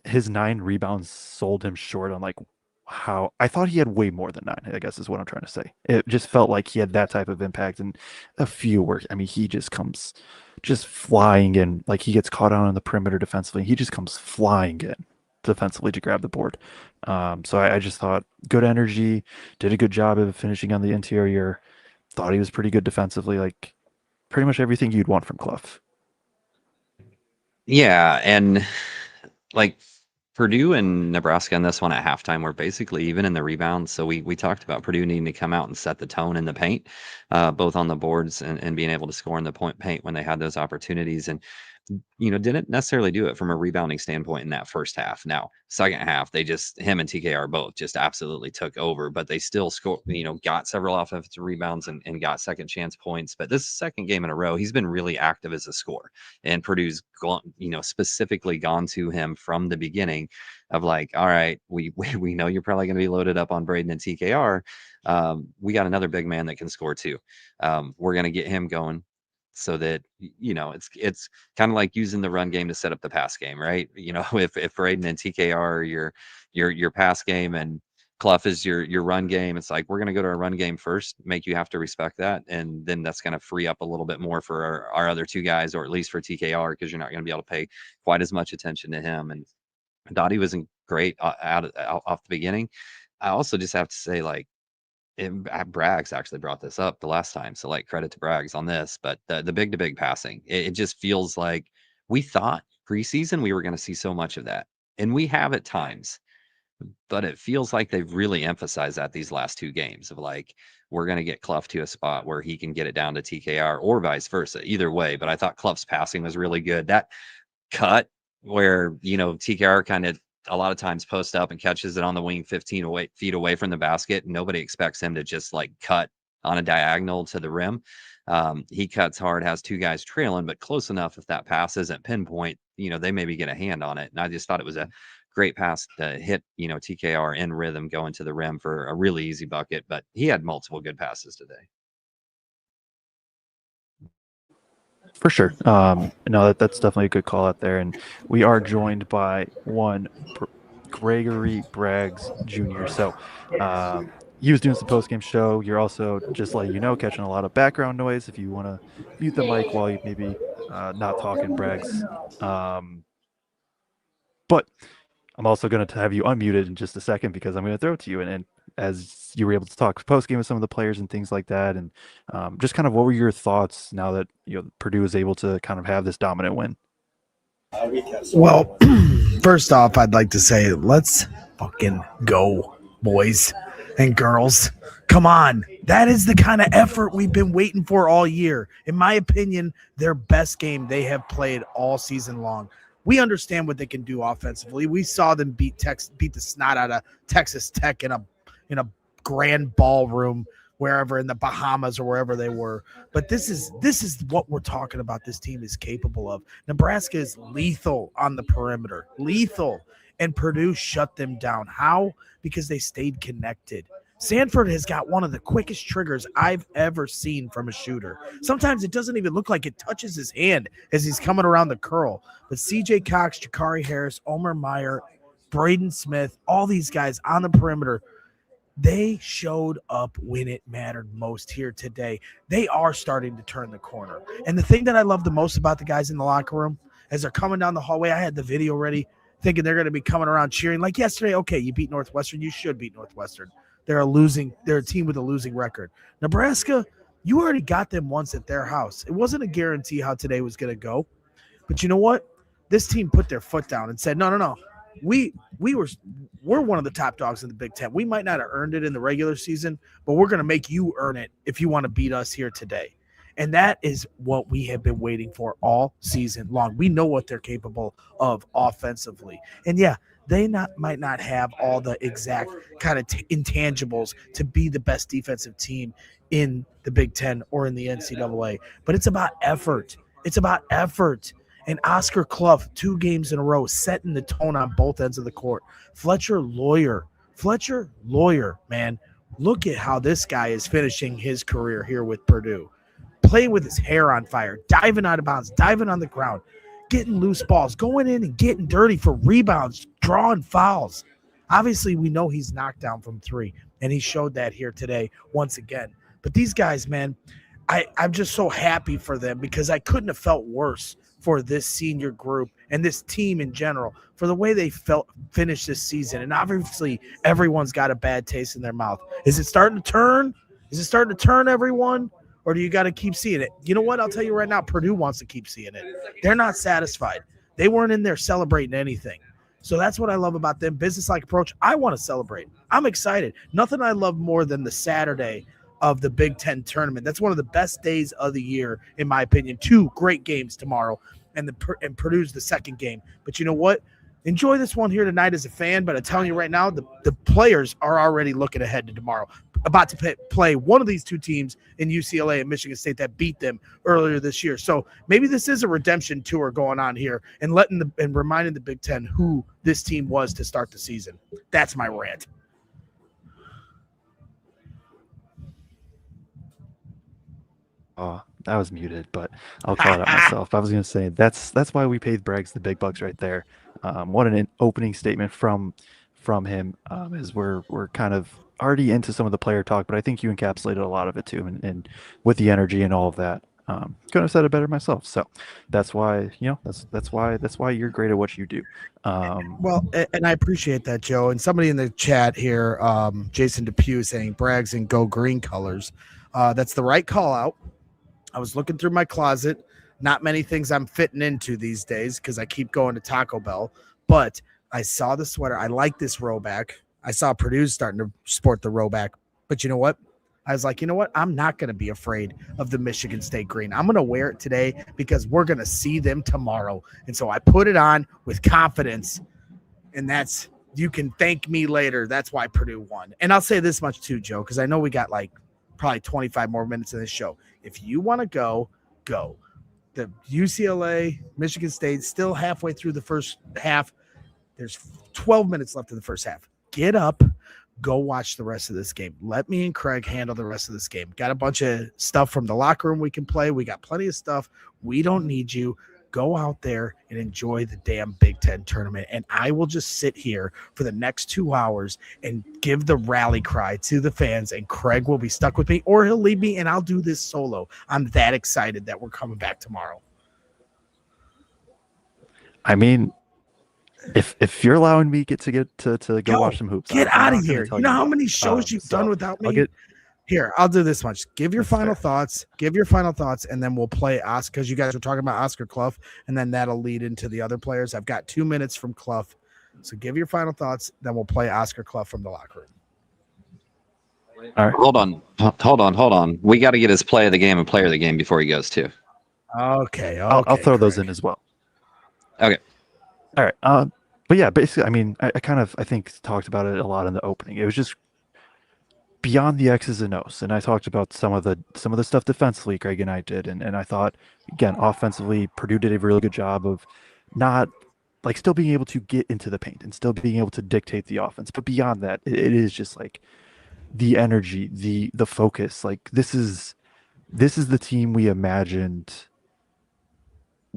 his 9 rebounds sold him short on like how I thought he had way more than 9, I guess is what I'm trying to say. It just felt like he had that type of impact and a few where I mean he just comes just flying in, like he gets caught out on the perimeter defensively. He just comes flying in defensively to grab the board. So I just thought good energy, did a good job of finishing on the interior, thought he was pretty good defensively, like pretty much everything you'd want from Clough. Yeah, and like Purdue and Nebraska in this one at halftime were basically even in the rebounds. So we talked about Purdue needing to come out and set the tone in the paint, both on the boards and being able to score in the point paint when they had those opportunities. And didn't necessarily do it from a rebounding standpoint in that first half. Now, second half, him and TKR both just absolutely took over, but they still scored, got several offensive rebounds and got second chance points. But this second game in a row, he's been really active as a scorer. And Purdue's gone, specifically gone to him from the beginning of like, all right, we know you're probably going to be loaded up on Braden and TKR. We got another big man that can score too. We're going to get him going so that it's kind of like using the run game to set up the pass game, right? If Braden and TKR are your pass game and Clough is your run game, it's like we're going to go to our run game first, make you have to respect that, and then that's going to free up a little bit more for our other two guys, or at least for TKR, because you're not going to be able to pay quite as much attention to him. And Dottie wasn't great out off the beginning. I also just have to say, like, Braggs actually brought this up the last time, so like credit to Braggs on this. But the big to big passing, it just feels like we thought preseason we were going to see so much of that, and we have at times. But it feels like they've really emphasized that these last two games of like we're going to get Clough to a spot where he can get it down to TKR or vice versa. Either way, but I thought Clough's passing was really good. That cut where TKR kind of a lot of times post up and catches it on the wing 15 feet away from the basket. Nobody expects him to just like cut on a diagonal to the rim. He cuts hard, has two guys trailing, but close enough if that pass isn't pinpoint, they maybe get a hand on it. And I just thought it was a great pass to hit, TKR in rhythm going to the rim for a really easy bucket. But he had multiple good passes today. For sure. No, that's definitely a good call out there. And we are joined by one Gregory Braggs Jr. So he was doing some post-game show. You're also, just letting you know, catching a lot of background noise. If you want to mute the mic while you maybe not talking, Braggs. But I'm also going to have you unmuted in just a second because I'm going to throw it to you. And as you were able to talk post-game with some of the players and things like that, and just kind of what were your thoughts now that Purdue was able to kind of have this dominant win? Well, first off, I'd like to say let's fucking go, boys and girls. Come on. That is the kind of effort we've been waiting for all year. In my opinion, their best game they have played all season long. We understand what they can do offensively. We saw them beat the snot out of Texas Tech in a grand ballroom wherever in the Bahamas or wherever they were. But this is what we're talking about. This team is capable of. Nebraska is lethal on the perimeter, lethal, and Purdue shut them down. How? Because they stayed connected. Sanford has got one of the quickest triggers I've ever seen from a shooter. Sometimes it doesn't even look like it touches his hand as he's coming around the curl. But CJ Cox, Jakari Harris, Omer Meyer, Braden Smith, all these guys on the perimeter, they showed up when it mattered most here today. They are starting to turn the corner. And the thing that I love the most about the guys in the locker room, as they're coming down the hallway, I had the video ready, thinking they're going to be coming around cheering. Like yesterday, okay, you beat Northwestern. You should beat Northwestern. They're a team with a losing record. Nebraska, you already got them once at their house. It wasn't a guarantee how today was going to go. But you know what? This team put their foot down and said, no. We're one of the top dogs in the Big Ten. We might not have earned it in the regular season, but we're going to make you earn it if you want to beat us here today. And that is what we have been waiting for all season long. We know what they're capable of offensively. And yeah, they might not have all the exact kind of intangibles to be the best defensive team in the Big Ten or in the NCAA, but it's about effort. It's about effort. And Oscar Cluff, 2 games in a row, setting the tone on both ends of the court. Fletcher Lawyer, man, look at how this guy is finishing his career here with Purdue. Playing with his hair on fire, diving out of bounds, diving on the ground, getting loose balls, going in and getting dirty for rebounds, drawing fouls. Obviously, we know he's knocked down from 3, and he showed that here today once again. But these guys, man, I'm just so happy for them because I couldn't have felt worse for this senior group and this team in general for the way they finished this season. And obviously, everyone's got a bad taste in their mouth. Is it starting to turn? Is it starting to turn, everyone? Or do you got to keep seeing it? You know what? I'll tell you right now, Purdue wants to keep seeing it. They're not satisfied. They weren't in there celebrating anything. So that's what I love about them. Business-like approach. I want to celebrate. I'm excited. Nothing I love more than the Saturday of the Big Ten tournament. That's one of the best days of the year, in my opinion. 2 great games tomorrow, and Purdue's the second game. But you know what? Enjoy this one here tonight as a fan, but I'm telling you right now, the players are already looking ahead to tomorrow, about to play one of these 2 teams in UCLA and Michigan State that beat them earlier this year. So maybe this is a redemption tour going on here and reminding the Big Ten who this team was to start the season. That's my rant. Oh, I was muted, but I'll call it out myself. I was going to say that's why we paid Braggs the big bucks right there. What an opening statement from him. As we're kind of already into some of the player talk, but I think you encapsulated a lot of it too, and with the energy and all of that. Couldn't have said it better myself. So that's why that's why you're great at what you do. Well, and I appreciate that, Joe. And somebody in the chat here, Jason Depew, saying Braggs and go green colors. That's the right call out. I was looking through my closet. Not many things I'm fitting into these days because I keep going to Taco Bell. But I saw the sweater. I like this rowback. I saw Purdue starting to sport the rowback. But you know what? I was like, you know what? I'm not going to be afraid of the Michigan State green. I'm going to wear it today because we're going to see them tomorrow. And so I put it on with confidence. And that's, you can thank me later. That's why Purdue won. And I'll say this much too, Joe, because I know we got like probably 25 more minutes in this show. If you want to go. The UCLA, Michigan State, still halfway through the first half. There's 12 minutes left in the first half. Get up, go watch the rest of this game. Let me and Craig handle the rest of this game. Got a bunch of stuff from the locker room we can play. We got plenty of stuff. We don't need you. Go out there and enjoy the damn Big Ten tournament. And I will just sit here for the next 2 hours and give the rally cry to the fans. And Craig will be stuck with me, or he'll leave me and I'll do this solo. I'm that excited that we're coming back tomorrow. I mean, if you're allowing me to go watch some hoops, get out of here. You know how many shows you've done without me? Here, I'll do this much. Give your final thoughts. And then we'll play Oscar, because you guys were talking about Oscar Cluff, and then that'll lead into the other players. I've got 2 minutes from Cluff. So give your final thoughts, then we'll play Oscar Cluff from the locker room. All right. Hold on. We got to get his play of the game and player of the game before he goes too. Okay. I'll throw those in as well. Okay. All right. But yeah, basically, I mean, I think talked about it a lot in the opening. It was just beyond the X's and O's, and I talked about some of the stuff defensively Greg and I did, and I thought, again, offensively, Purdue did a really good job of not, like, still being able to get into the paint and still being able to dictate the offense. But beyond that, it is just like the energy, the focus. Like, this is the team we imagined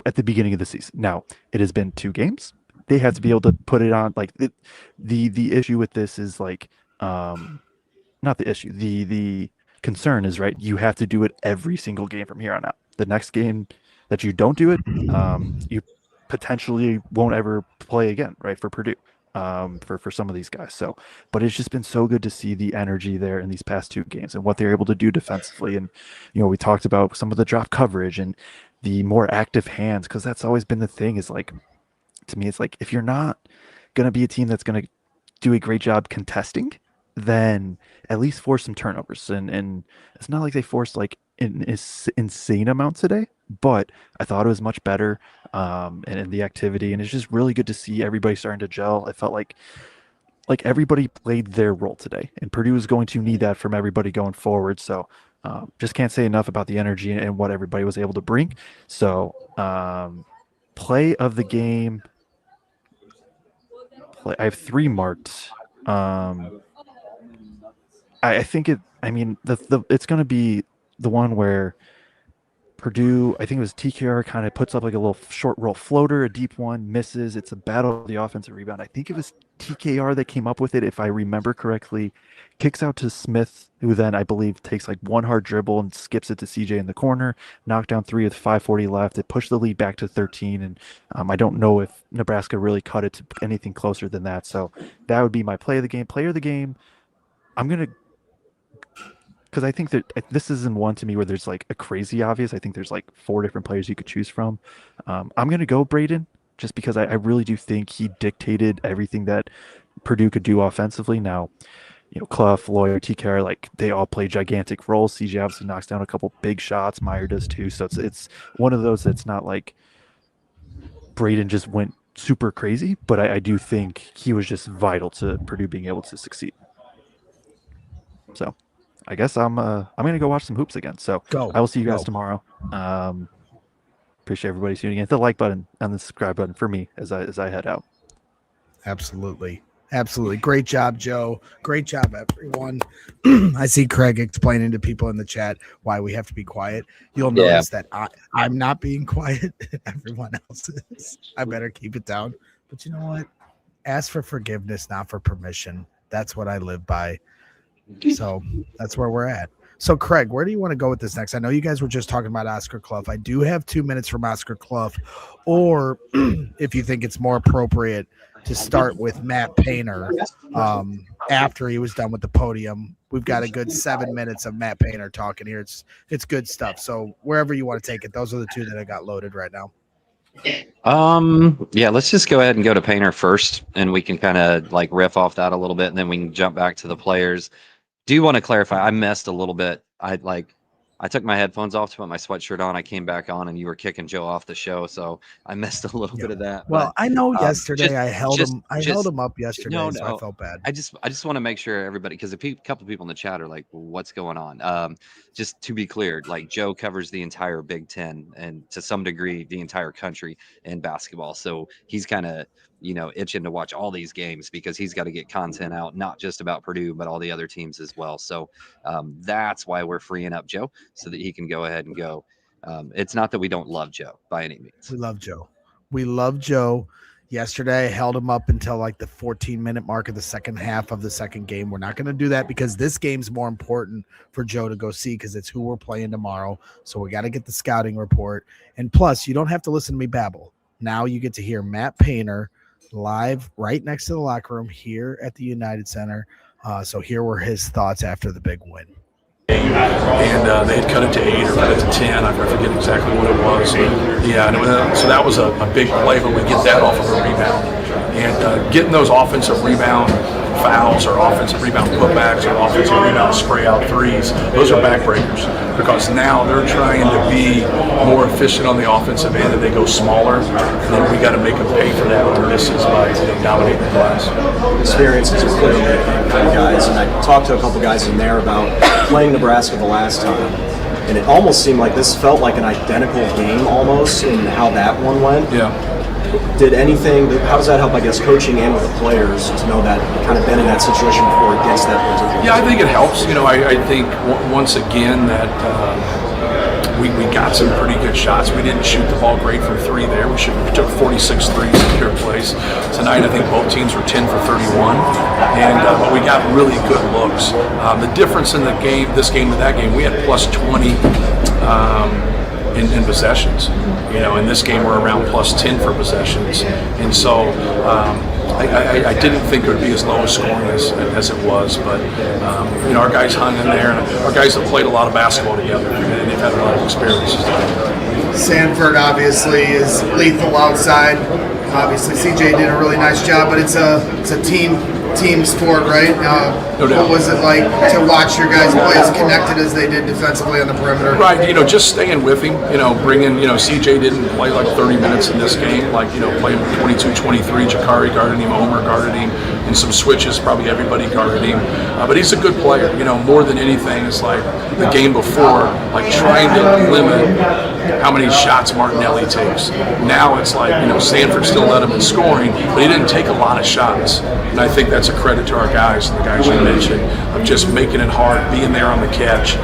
at the beginning of the season. Now, it has been 2 games. They have to be able to put it on. Like, the issue with this is like, not the issue. The concern is, right, you have to do it every single game from here on out. The next game that you don't do it, you potentially won't ever play again, right, for Purdue, for some of these guys. So, but it's just been so good to see the energy there in these past 2 games and what they're able to do defensively. And, we talked about some of the drop coverage and the more active hands, because that's always been the thing, is like, to me, it's like, if you're not going to be a team that's going to do a great job contesting, then at least force some turnovers. And it's not like they forced like an insane amount today, but I thought it was much better, and the activity, and it's just really good to see everybody starting to gel. I felt like everybody played their role today, and Purdue is going to need that from everybody going forward. So just can't say enough about the energy and what everybody was able to bring. So play of the game, I have 3 marked. I think it. I mean, it's going to be the one where Purdue, I think it was TKR, kind of puts up like a little short roll floater, a deep one, misses. It's a battle of the offensive rebound. I think it was TKR that came up with it, if I remember correctly. Kicks out to Smith, who then I believe takes like one hard dribble and skips it to CJ in the corner. Knockdown 3 with 5:40 left. It pushed the lead back to 13, and I don't know if Nebraska really cut it to anything closer than that. So that would be my play of the game. Player of the game, I'm gonna, because I think that this isn't one to me where there's like a crazy obvious. I think there's like 4 different players you could choose from. I'm going to go Braden just because I really do think he dictated everything that Purdue could do offensively. Now, Cluff, Lawyer, TKR, like they all play gigantic roles. CJ obviously knocks down a couple big shots. Meyer does too. So it's one of those that's not like Braden just went super crazy, but I do think he was just vital to Purdue being able to succeed. So I guess I'm gonna go watch some hoops again. So I will see you guys tomorrow. Appreciate everybody tuning in. Hit the like button and the subscribe button for me as I head out. Absolutely. Great job, Joe. Great job, everyone. I see Craig explaining to people in the chat why we have to be quiet. You'll notice that I'm not being quiet. Everyone else is. I better keep it down. But you know what? Ask for forgiveness, not for permission. That's what I live by. So that's where we're at. So, Craig, where do you want to go with this next? I know you guys were just talking about Oscar Cluff. I do have 2 minutes from Oscar Cluff, or if you think it's more appropriate to start with Matt Painter after he was done with the podium. We've got a good 7 minutes of Matt Painter talking here. It's good stuff. So wherever you want to take it, those are the 2 that I got loaded right now. Yeah, let's just go ahead and go to Painter first, and we can kind of like riff off that a little bit, and then we can jump back to the players. Do want to clarify, I messed a little bit. I took my headphones off to put my sweatshirt on. I came back on, and you were kicking Joe off the show, so I missed a little bit of that. Well, but, I know yesterday I held him up yesterday, so I felt bad. I just want to make sure everybody, because a couple people in the chat are like, well, "What's going on?" Just to be clear, like Joe covers the entire Big Ten and to some degree the entire country in basketball, so he's kind of itching to watch all these games because he's got to get content out, not just about Purdue, but all the other teams as well. So that's why we're freeing up Joe so that he can go ahead and go. It's not that we don't love Joe by any means. We love Joe. Yesterday, I held him up until like the 14-minute mark of the second half of the second game. We're not going to do that because this game's more important for Joe to go see because it's who we're playing tomorrow. So we got to get the scouting report. And plus, you don't have to listen to me babble. Now you get to hear Matt Painter live right next to the locker room here at the United Center. So here were his thoughts after the big win. And they had cut it to 8 or cut it to 10. I forget exactly what it was. Yeah, and so that was a big play, but we get that off of a rebound. And getting those offensive rebound fouls or offensive rebound putbacks or offensive rebound spray out threes, those are backbreakers because now they're trying to be more efficient on the offensive end and they go smaller. And then we got to make them pay for that when misses by dominating the glass. Experiences are clearly for you guys, and I talked to a couple guys in there about playing Nebraska the last time, and it almost seemed like this felt like an identical game almost in how that one went. Yeah. How does that help, I guess, coaching in with the players to know that you've kind of been in that situation before against that particular Yeah, I think it helps. I think once again that we got some pretty good shots. We didn't shoot the ball great from 3 there. We took 46 threes in pure plays. Tonight, I think both teams were 10 for 31, but we got really good looks. The difference in this game to that game, we had plus 20 in possessions. In this game we're around plus 10 for possessions, and so I didn't think it would be as low a scoring as it was, but our guys hung in there, and our guys have played a lot of basketball together, and they've had a lot of experiences. Sanford obviously is lethal outside. Obviously CJ did a really nice job, but it's a team team sport, right? No doubt. What was it like to watch your guys play as connected as they did defensively on the perimeter? Right, just staying with him, bringing, CJ didn't play like 30 minutes in this game, like, playing 22-23, Jakari guarded him, Omer guarded him, and some switches, probably everybody guarded him. But he's a good player, more than anything, it's like the game before, like trying to limit how many shots Martinelli takes. Now it's like, Sanford still led him in scoring, but he didn't take a lot of shots. And I think that's a credit to our guys, the guys you mentioned, of just making it hard, being there on the catch,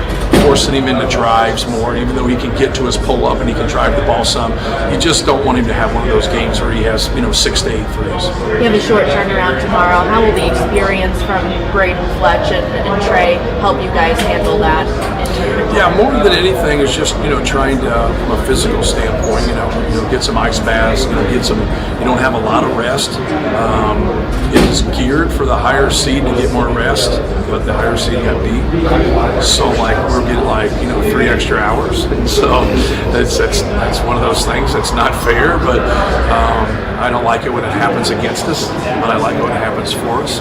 forcing him into drives more, even though he can get to his pull-up and he can drive the ball some. You just don't want him to have one of those games where he has, 6 to 8 threes. You have a short turnaround tomorrow. How will the experience from Braden Fletch and Trey help you guys handle that? Yeah, more than anything is just, trying to, from a physical standpoint, get some ice baths, get some, you don't have a lot of rest. It is geared for the higher seed to get more rest, but the higher seed got beat. So, we're getting 3 extra hours. So that's one of those things that's not fair, but I don't like it when it happens against us, but I like it when it happens for us.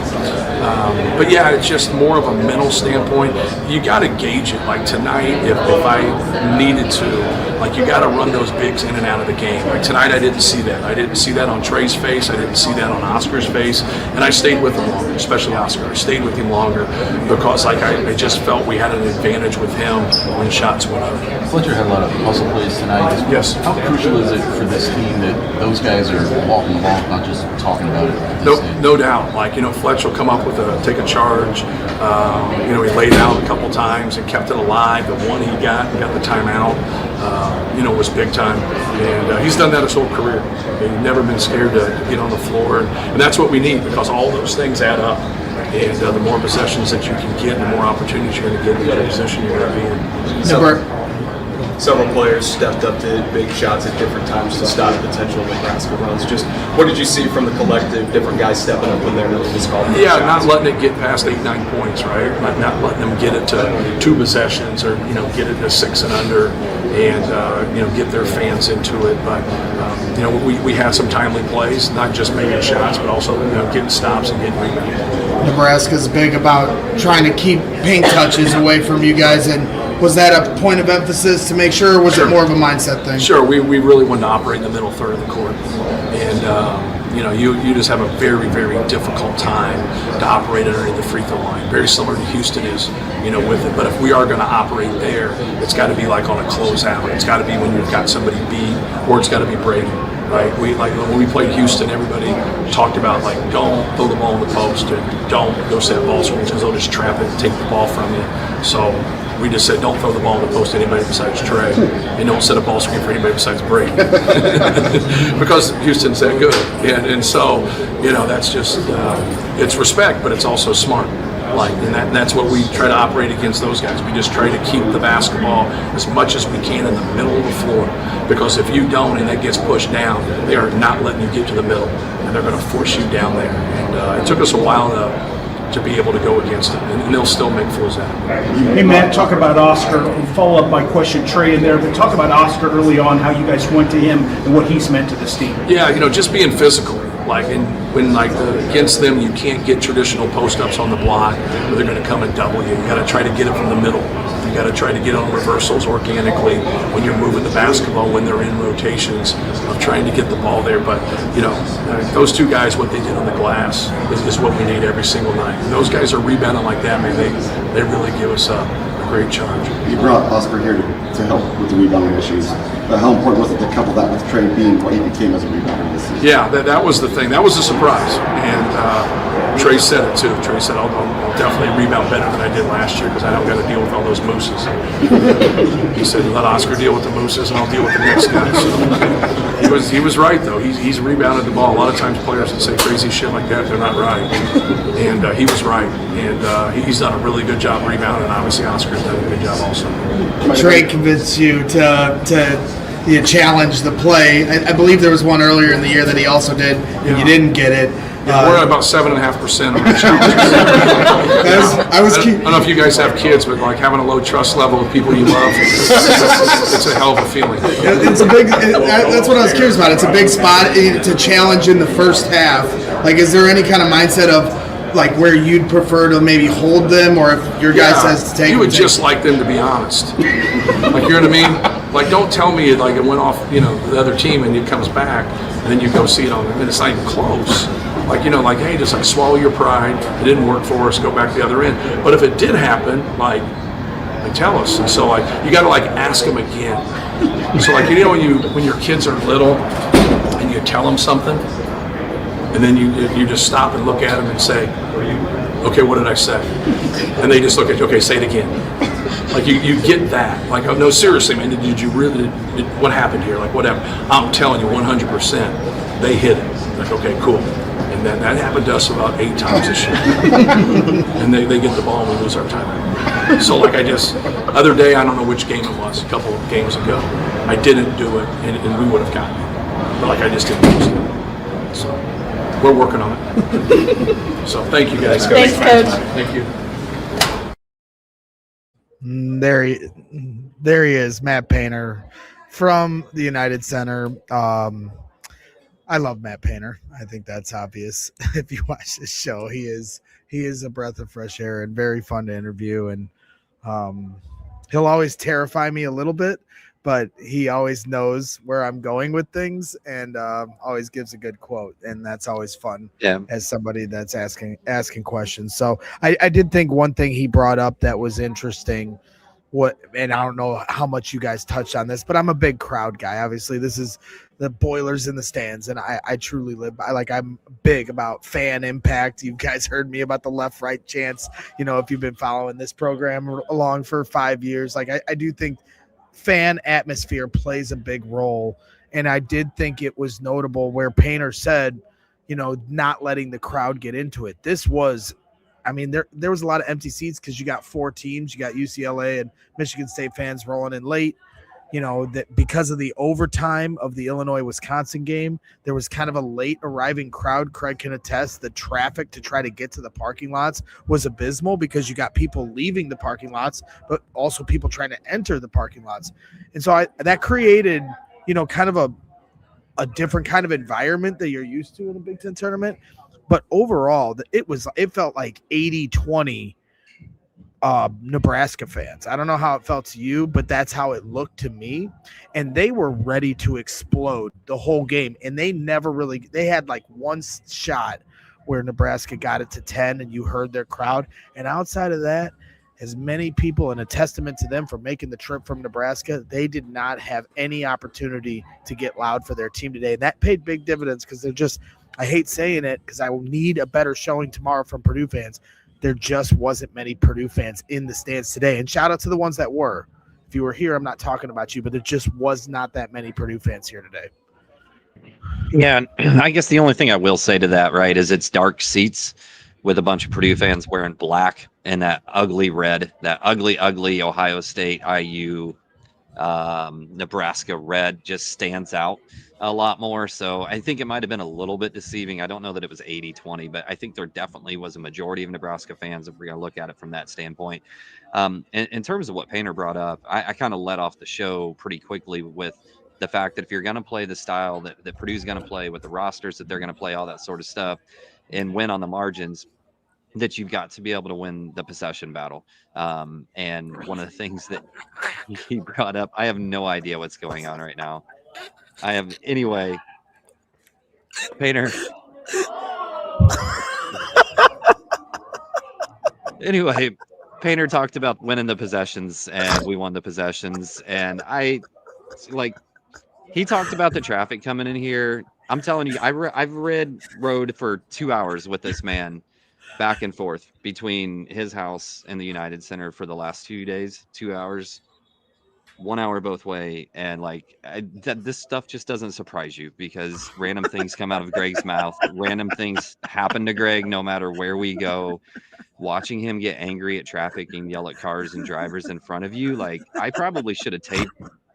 But yeah, it's just more of a mental standpoint. You got to gauge it. Like tonight, if I needed to, you got to run those bigs in and out of the game. Like tonight, I didn't see that. I didn't see that on Trey's face. I didn't see that on Oscar's face. And I stayed with him longer, especially Oscar. I stayed with him longer because I just felt we had an advantage with him when shots went up. Fletcher had a lot of hustle plays tonight. Yes. How crucial is it for this team that those guys are walking the ball, not just talking about it? No doubt. Fletch will come up with take a charge. He laid out a couple times and kept it alive. The one he got the timeout, was big time. And he's done that his whole career. He's never been scared to get on the floor. And that's what we need because all those things add up. And the more possessions that you can get, the more opportunities you're going to get, the better position you're going to be in. Several players stepped up to big shots at different times to stop potential Nebraska runs. Just what did you see from the collective, different guys stepping up when they're just calling? Yeah, not letting it get past 8-9 points, right? Not letting them get it to 2 possessions or get it to 6 and under, and get their fans into it. But we had some timely plays, not just making shots, but also getting stops and getting rebounds. Nebraska's big about trying to keep paint touches away from you guys, and was that a point of emphasis to make sure, or was it more of a mindset thing? Sure, we really wanted to operate in the middle third of the court. And, you just have a very, very difficult time to operate underneath the free throw line. Very similar to Houston is, with it. But if we are going to operate there, it's got to be like on a closeout. It's got to be when you've got somebody beat, or it's got to be Brady. Right, when we played Houston, everybody talked about don't throw the ball in the post and don't go set ball screens because they'll just trap it and take the ball from you. So we just said don't throw the ball in the post to anybody besides Trey, and don't set a ball screen for anybody besides Brady because Houston's that good. And so that's just it's respect, but it's also smart. And that's what we try to operate against those guys. We just try to keep the basketball as much as we can in the middle of the floor, because if you don't and that gets pushed down, they are not letting you get to the middle, and they're going to force you down there. And it took us a while to be able to go against them, and they'll still make fools out of them. Hey Matt, talk about Oscar, and follow up my question, Trey, in there, but talk about Oscar early on, how you guys went to him and what he's meant to this team. Yeah, just being physical. When against them, you can't get traditional post-ups on the block where they're going to come and double you. You got to try to get it from the middle. You got to try to get on reversals organically when you're moving the basketball, when they're in rotations of trying to get the ball there. But, those 2 guys, what they did on the glass is what we need every single night. And those guys are rebounding like that, man. They really give us a great charge. You brought Oscar here to help with the rebounding issues. How important was it to couple that with Trey being what he became as a rebounder this season? Yeah, that was the thing. That was a surprise. And Trey said it too. Trey said, I'll definitely rebound better than I did last year because I don't got to deal with all those mooses. He said, let Oscar deal with the mooses and I'll deal with the next guy. So he was right, though. He's rebounded the ball. A lot of times players that say crazy shit like that, they're not right. And he was right. And he's done a really good job rebounding. And obviously Oscar's done a good job also. Trey convinced you to challenge the play. I believe there was one earlier in the year that he also did, and you didn't get it. Yeah, we're at about 7.5% on the challenge. I don't know if you guys have kids, but having a low trust level with people you love, it's a hell of a feeling. It's a big. That's what I was curious about. It's a big spot to challenge in the first half. Is there any kind of mindset of like where you'd prefer to maybe hold them, or if your guy says to take you them, would just like them to be honest. Like, you know what I mean? Like, don't tell me like it went off, the other team and it comes back and then you go see it on and it's not even close. Like, like, hey, just like swallow your pride. It didn't work for us. Go back the other end. But if it did happen, like tell us. And so like you got to like ask them again. So like when your kids are little and you tell them something, and then you just stop and look at them and say, okay, what did I say? And they just look at you, okay, say it again. Like you get that. Like, oh, no, seriously, man, did you really, what happened here? Like, whatever. I'm telling you 100%, they hit it. Like, okay, cool. And that happened to us about 8 times this year. And they get the ball and we lose our time. So like other day, I don't know which game it was, a couple of games ago, I didn't do it and we would have gotten it. But like I just didn't use it. So we're working on it. So thank you guys. Thanks, Coach. Thank you. There he is, Matt Painter from the United Center. I love Matt Painter. I think that's obvious. If you watch this show, he is a breath of fresh air and very fun to interview. And he'll always terrify me a little bit, but he always knows where I'm going with things and always gives a good quote. And that's always fun as somebody that's asking questions. So I did think one thing he brought up that was interesting. And I don't know how much you guys touched on this, but I'm a big crowd guy. Obviously, this is the Boilers in the stands, and I truly I'm big about fan impact. You guys heard me about the left-right chants, if you've been following this program along for 5 years. Like I do think fan atmosphere plays a big role, and I did think it was notable where Painter said, not letting the crowd get into it. This was, there was a lot of empty seats because you got 4 teams. You got UCLA and Michigan State fans rolling in late. That because of the overtime of the Illinois-Wisconsin game, there was kind of a late arriving crowd. Craig can attest the traffic to try to get to the parking lots was abysmal because you got people leaving the parking lots, but also people trying to enter the parking lots. And so that created, kind of a different kind of environment that you're used to in a Big Ten tournament. But overall, it felt like 80-20 Nebraska fans. I don't know how it felt to you, but that's how it looked to me. And they were ready to explode the whole game. And they had like one shot where Nebraska got it to 10 and you heard their crowd. And outside of that, as many people, and a testament to them for making the trip from Nebraska, they did not have any opportunity to get loud for their team today. And that paid big dividends because I hate saying it because I will need a better showing tomorrow from Purdue fans. There just wasn't many Purdue fans in the stands today. And shout out to the ones that were. If you were here, I'm not talking about you, but there just was not that many Purdue fans here today. Yeah, I guess the only thing I will say to that, right, is it's dark seats with a bunch of Purdue fans wearing black and that ugly red, that ugly Ohio State, IU, Nebraska red just stands out a lot more. So I think it might have been a little bit deceiving. I don't know that it was 80-20, but I think there definitely was a majority of Nebraska fans if we're going to look at it from that standpoint. In terms of what Painter brought up, I kind of let off the show pretty quickly with the fact that if you're going to play the style that Purdue's going to play with the rosters that they're going to play, all that sort of stuff, and win on the margins, that you've got to be able to win the possession battle. And one of the things that he brought up, I have no idea what's going on right now. Anyway, Painter. Anyway, Painter talked about winning the possessions, and we won the possessions. And he talked about the traffic coming in here. I'm telling you, I've rode for 2 hours with this man back and forth between his house and the United Center for the last 2 days, 2 hours, 1 hour both way. And this stuff just doesn't surprise you because random things come out of Greg's mouth. Random things happen to Greg no matter where we go. Watching him get angry at traffic and yell at cars and drivers in front of you, I probably should have taped.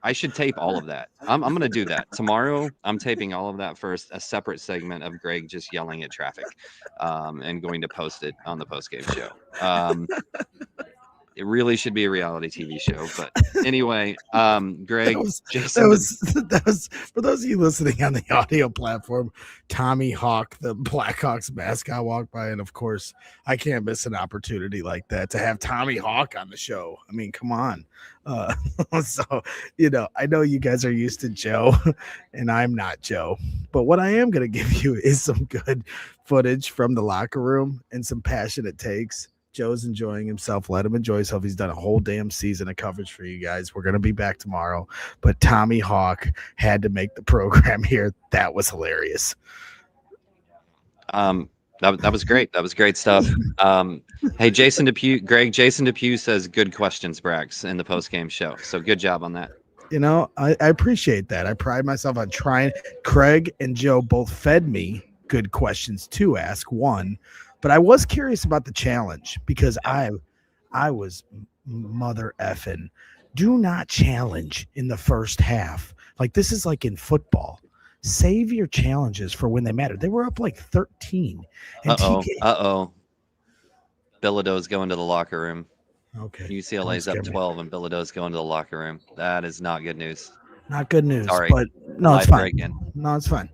I should tape all of that. I'm going to do that. Tomorrow, I'm taping all of that first, a separate segment of Greg just yelling at traffic, and going to post it on the postgame show. It really should be a reality TV show. But anyway, Greg, that was for those of you listening on the audio platform. Tommy Hawk, the Blackhawks mascot, walked by, and of course, I can't miss an opportunity like that to have Tommy Hawk on the show. I mean, come on. So I know you guys are used to Joe, and I'm not Joe. But what I am going to give you is some good footage from the locker room and some passionate takes. Joe's enjoying himself. Let him enjoy himself. He's done a whole damn season of coverage for you guys. We're going to be back tomorrow. But Tommy Hawk had to make the program here. That was hilarious. That was great. That was great stuff. Hey, Jason Depew says good questions, Brax, in the post-game show. So good job on that. I appreciate that. I pride myself on trying. Craig and Joe both fed me good questions to ask. One. But I was curious about the challenge because I was mother effing. Do not challenge in the first half. Like this is like in football. Save your challenges for when they matter. They were up like 13. Uh-oh. Bilodeau's going to the locker room. Okay. UCLA's up 12 and Bilodeau's going to the locker room. That is not good news. Not good news. Sorry. But no, it's fine. Break-in. No, it's fine.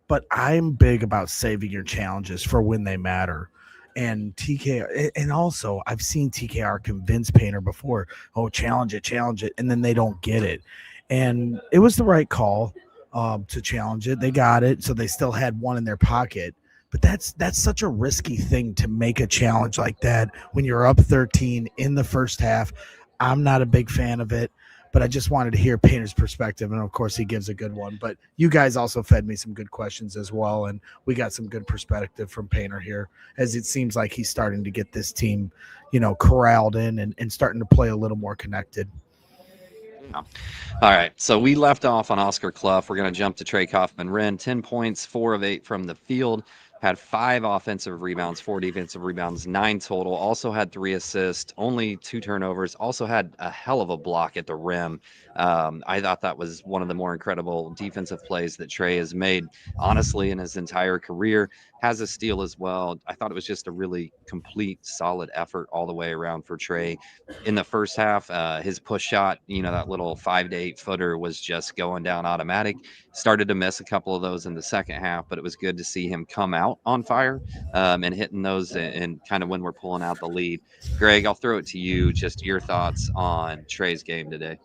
But I'm big about saving your challenges for when they matter. And TKR, and also I've seen TKR convince Painter before, challenge it, and then they don't get it. And it was the right call to challenge it. They got it, so they still had one in their pocket. But that's such a risky thing to make a challenge like that when you're up 13 in the first half. I'm not a big fan of it. But I just wanted to hear Painter's perspective, and of course he gives a good one. But you guys also fed me some good questions as well, and we got some good perspective from Painter here, as it seems like he's starting to get this team, corralled in and starting to play a little more connected. All right, so we left off on Oscar Cluff. We're going to jump to Trey Kaufman-Renn. 10 points, 4 of 8 from the field. Had 5 offensive rebounds, 4 defensive rebounds, 9 total. Also had 3 assists, only 2 turnovers. Also had a hell of a block at the rim. I thought that was one of the more incredible defensive plays that Trey has made, honestly, in his entire career. Has a steal as well. I thought it was just a really complete, solid effort all the way around for Trey. In the first half, his push shot, that little 5 to 8 footer was just going down automatic. Started to miss a couple of those in the second half, but it was good to see him come out on fire and hitting those and kind of when we're pulling out the lead. Greg, I'll throw it to you. Just your thoughts on Trey's game today.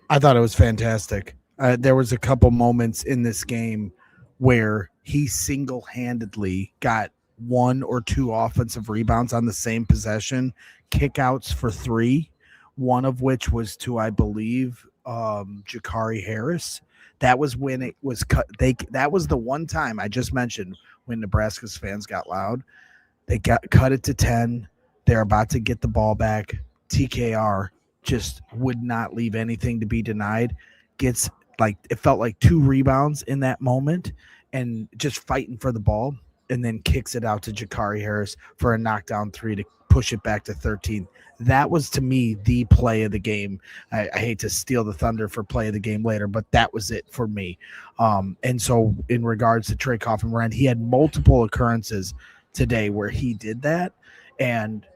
I thought it was fantastic. There was a couple moments in this game where he single-handedly got 1 or 2 offensive rebounds on the same possession, kickouts for 3, one of which was to, I believe, Jakari Harris. That was when it was cut. That was the one time I just mentioned when Nebraska's fans got loud. They cut it to 10. They're about to get the ball back. TKR just would not leave anything to be denied. Gets it felt like 2 rebounds in that moment and just fighting for the ball, and then kicks it out to Jakari Harris for a knockdown 3 to push it back to 13. That was, to me, the play of the game. I hate to steal the thunder for play of the game later, but that was it for me. And so in regards to Trey Kaufman-Renn, he had multiple occurrences today where he did that. And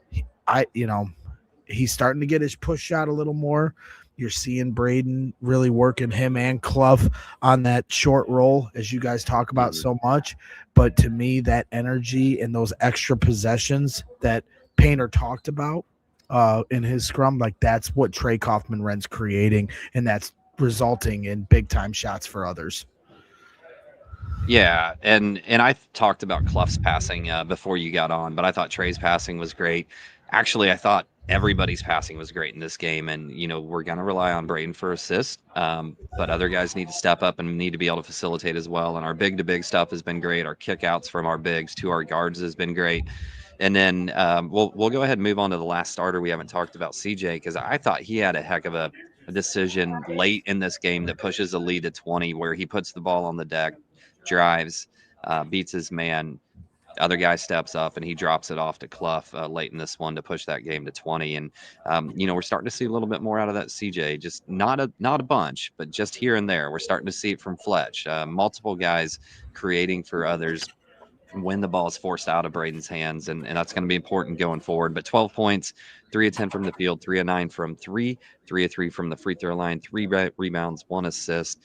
he's starting to get his push shot a little more. You're seeing Braden really working him and Cluff on that short roll, as you guys talk about so much. But to me, that energy and those extra possessions that Painter talked about in his scrum, that's what Trey Kaufman-Renn's creating, and that's resulting in big-time shots for others. Yeah, and I talked about Cluff's passing before you got on, but I thought Trey's passing was great. Actually, I thought everybody's passing was great in this game, and we're going to rely on Braden for assists, but other guys need to step up and need to be able to facilitate as well. And our big-to-big stuff has been great. Our kickouts from our bigs to our guards has been great. And then we'll go ahead and move on to the last starter. We haven't talked about CJ because I thought he had a heck of a decision late in this game that pushes the lead to 20, where he puts the ball on the deck, drives, beats his man. Other guy steps up and he drops it off to Cluff late in this one to push that game to 20. And we're starting to see a little bit more out of that CJ. Just not a bunch, but just here and there. We're starting to see it from Fletch. Multiple guys creating for others. when the ball is forced out of Braden's hands, and that's going to be important going forward. But 12 points, 3 of 10 from the field, 3 of 9 from 3, 3 of 3 from the free throw line, 3 rebounds, 1 assist.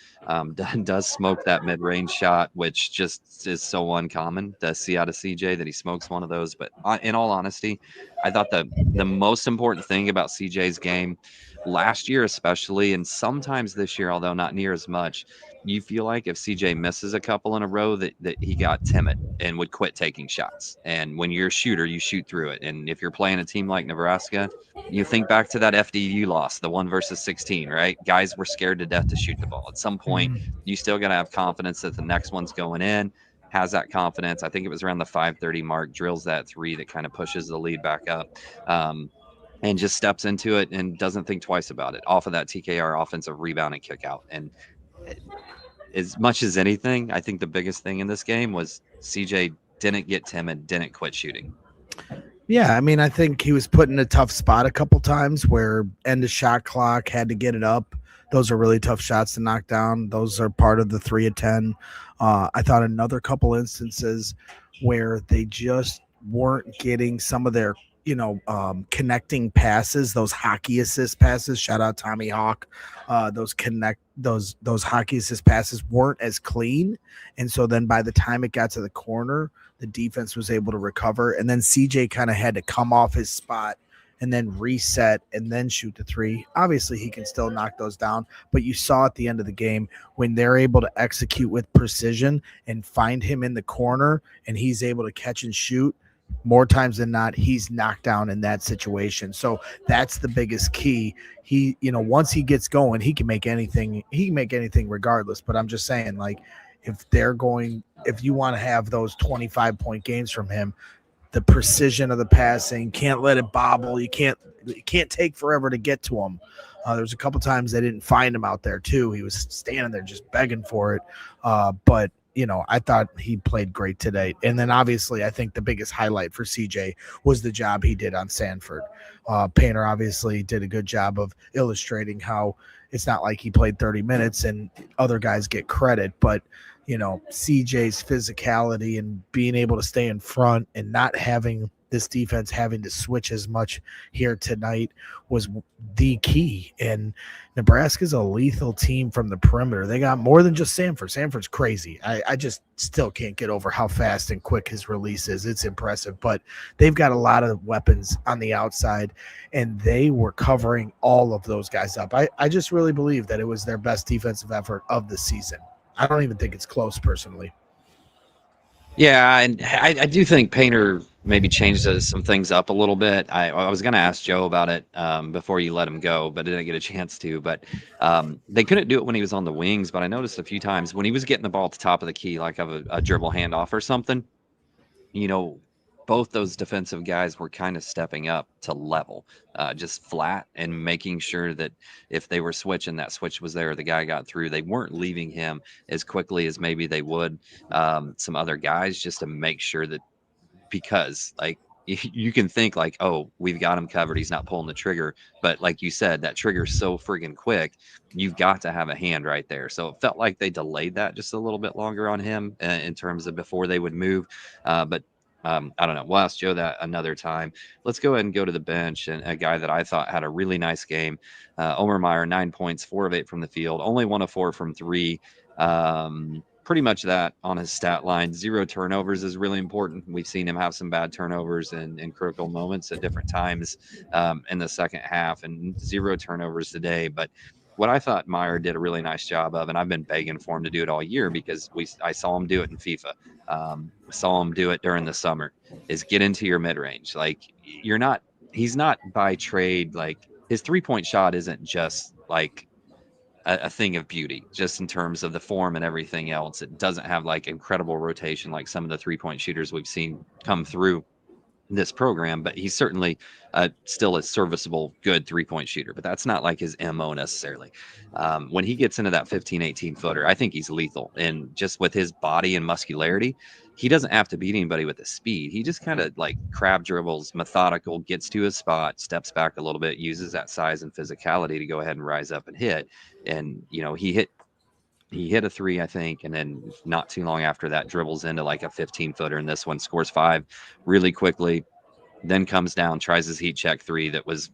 Does smoke that mid-range shot, which just is so uncommon to see out of CJ that he smokes one of those. But in all honesty, I thought the most important thing about CJ's game last year, especially, and sometimes this year, although not near as much, you feel like if CJ misses a couple in a row that he got timid and would quit taking shots. And when you're a shooter, you shoot through it. And if you're playing a team like Nebraska, you think back to that FDU loss, the 1 versus 16, right? Guys were scared to death to shoot the ball. At some point, you still got to have confidence that the next one's going in, has that confidence. I think it was around the 5:30 mark, drills that 3 that kind of pushes the lead back up. And just steps into it and doesn't think twice about it off of that TKR offensive rebound and kick out. And as much as anything, I think the biggest thing in this game was CJ didn't get timid, didn't quit shooting. Yeah, I mean, I think he was put in a tough spot a couple times where end of shot clock, had to get it up. Those are really tough shots to knock down. Those are part of the 3 of 10. I thought another couple instances where they just weren't getting some of their connecting passes, those hockey assist passes. Shout out Tommy Hawk. Those hockey assist passes weren't as clean, and so then by the time it got to the corner, the defense was able to recover, and then CJ kind of had to come off his spot and then reset and then shoot the 3. Obviously, he can still knock those down, but you saw at the end of the game when they're able to execute with precision and find him in the corner, and he's able to catch and shoot. More times than not, he's knocked down in that situation. So that's the biggest key. He, once he gets going, he can make anything. He can make anything regardless. But I'm just saying, like, if you want to have those 25-point games from him, the precision of the passing, can't let it bobble. You can't take forever to get to him. There's a couple times they didn't find him out there too. He was standing there just begging for it. But I thought he played great today. And then obviously I think the biggest highlight for CJ was the job he did on Sanford. Painter obviously did a good job of illustrating how it's not like he played 30 minutes and other guys get credit, but CJ's physicality and being able to stay in front and not having this defense having to switch as much here tonight was the key. And Nebraska's a lethal team from the perimeter. They got more than just Sanford. Sanford's crazy. I just still can't get over how fast and quick his release is. It's impressive, but they've got a lot of weapons on the outside, and they were covering all of those guys up. I just really believe that it was their best defensive effort of the season. I don't even think it's close, personally. Yeah, and I do think Painter maybe changed some things up a little bit. I was going to ask Joe about it before you let him go, but I didn't get a chance to. But they couldn't do it when he was on the wings, but I noticed a few times when he was getting the ball at the top of the key, like of a dribble handoff or something, both those defensive guys were kind of stepping up to level, just flat, and making sure that if they were switching, that switch was there, the guy got through. They weren't leaving him as quickly as maybe they would some other guys, just to make sure that, because like you can think like, oh, we've got him covered, he's not pulling the trigger. But like you said, that trigger's so friggin' quick, you've got to have a hand right there. So it felt like they delayed that just a little bit longer on him in terms of before they would move. But I don't know. We'll ask Joe that another time. Let's go ahead and go to the bench. And a guy that I thought had a really nice game, Omer Meyer, 9 points, 4 of 8 from the field, only 1 of 4 from 3. Pretty much that on his stat line. 0 turnovers is really important. We've seen him have some bad turnovers in critical moments at different times in the second half, and 0 turnovers today. But what I thought Meyer did a really nice job of, and I've been begging for him to do it all year because I saw him do it in FIFA. Saw him do it during the summer, is get into your mid-range. Like, he's not by trade, like his 3-point shot isn't just like a thing of beauty, just in terms of the form and everything else. It doesn't have like incredible rotation like some of the 3-point shooters we've seen come through this program, but he's certainly still a serviceable, good 3-point shooter, but that's not like his MO necessarily. When he gets into that 15-18 footer, I think he's lethal. And just with his body and muscularity, he doesn't have to beat anybody with his speed. He just kind of like crab dribbles, methodical, gets to his spot, steps back a little bit, uses that size and physicality to go ahead and rise up and hit. And, he hit he hit a 3, I think, and then not too long after that dribbles into like a 15-footer, and this one scores 5 really quickly, then comes down, tries his heat check 3 that was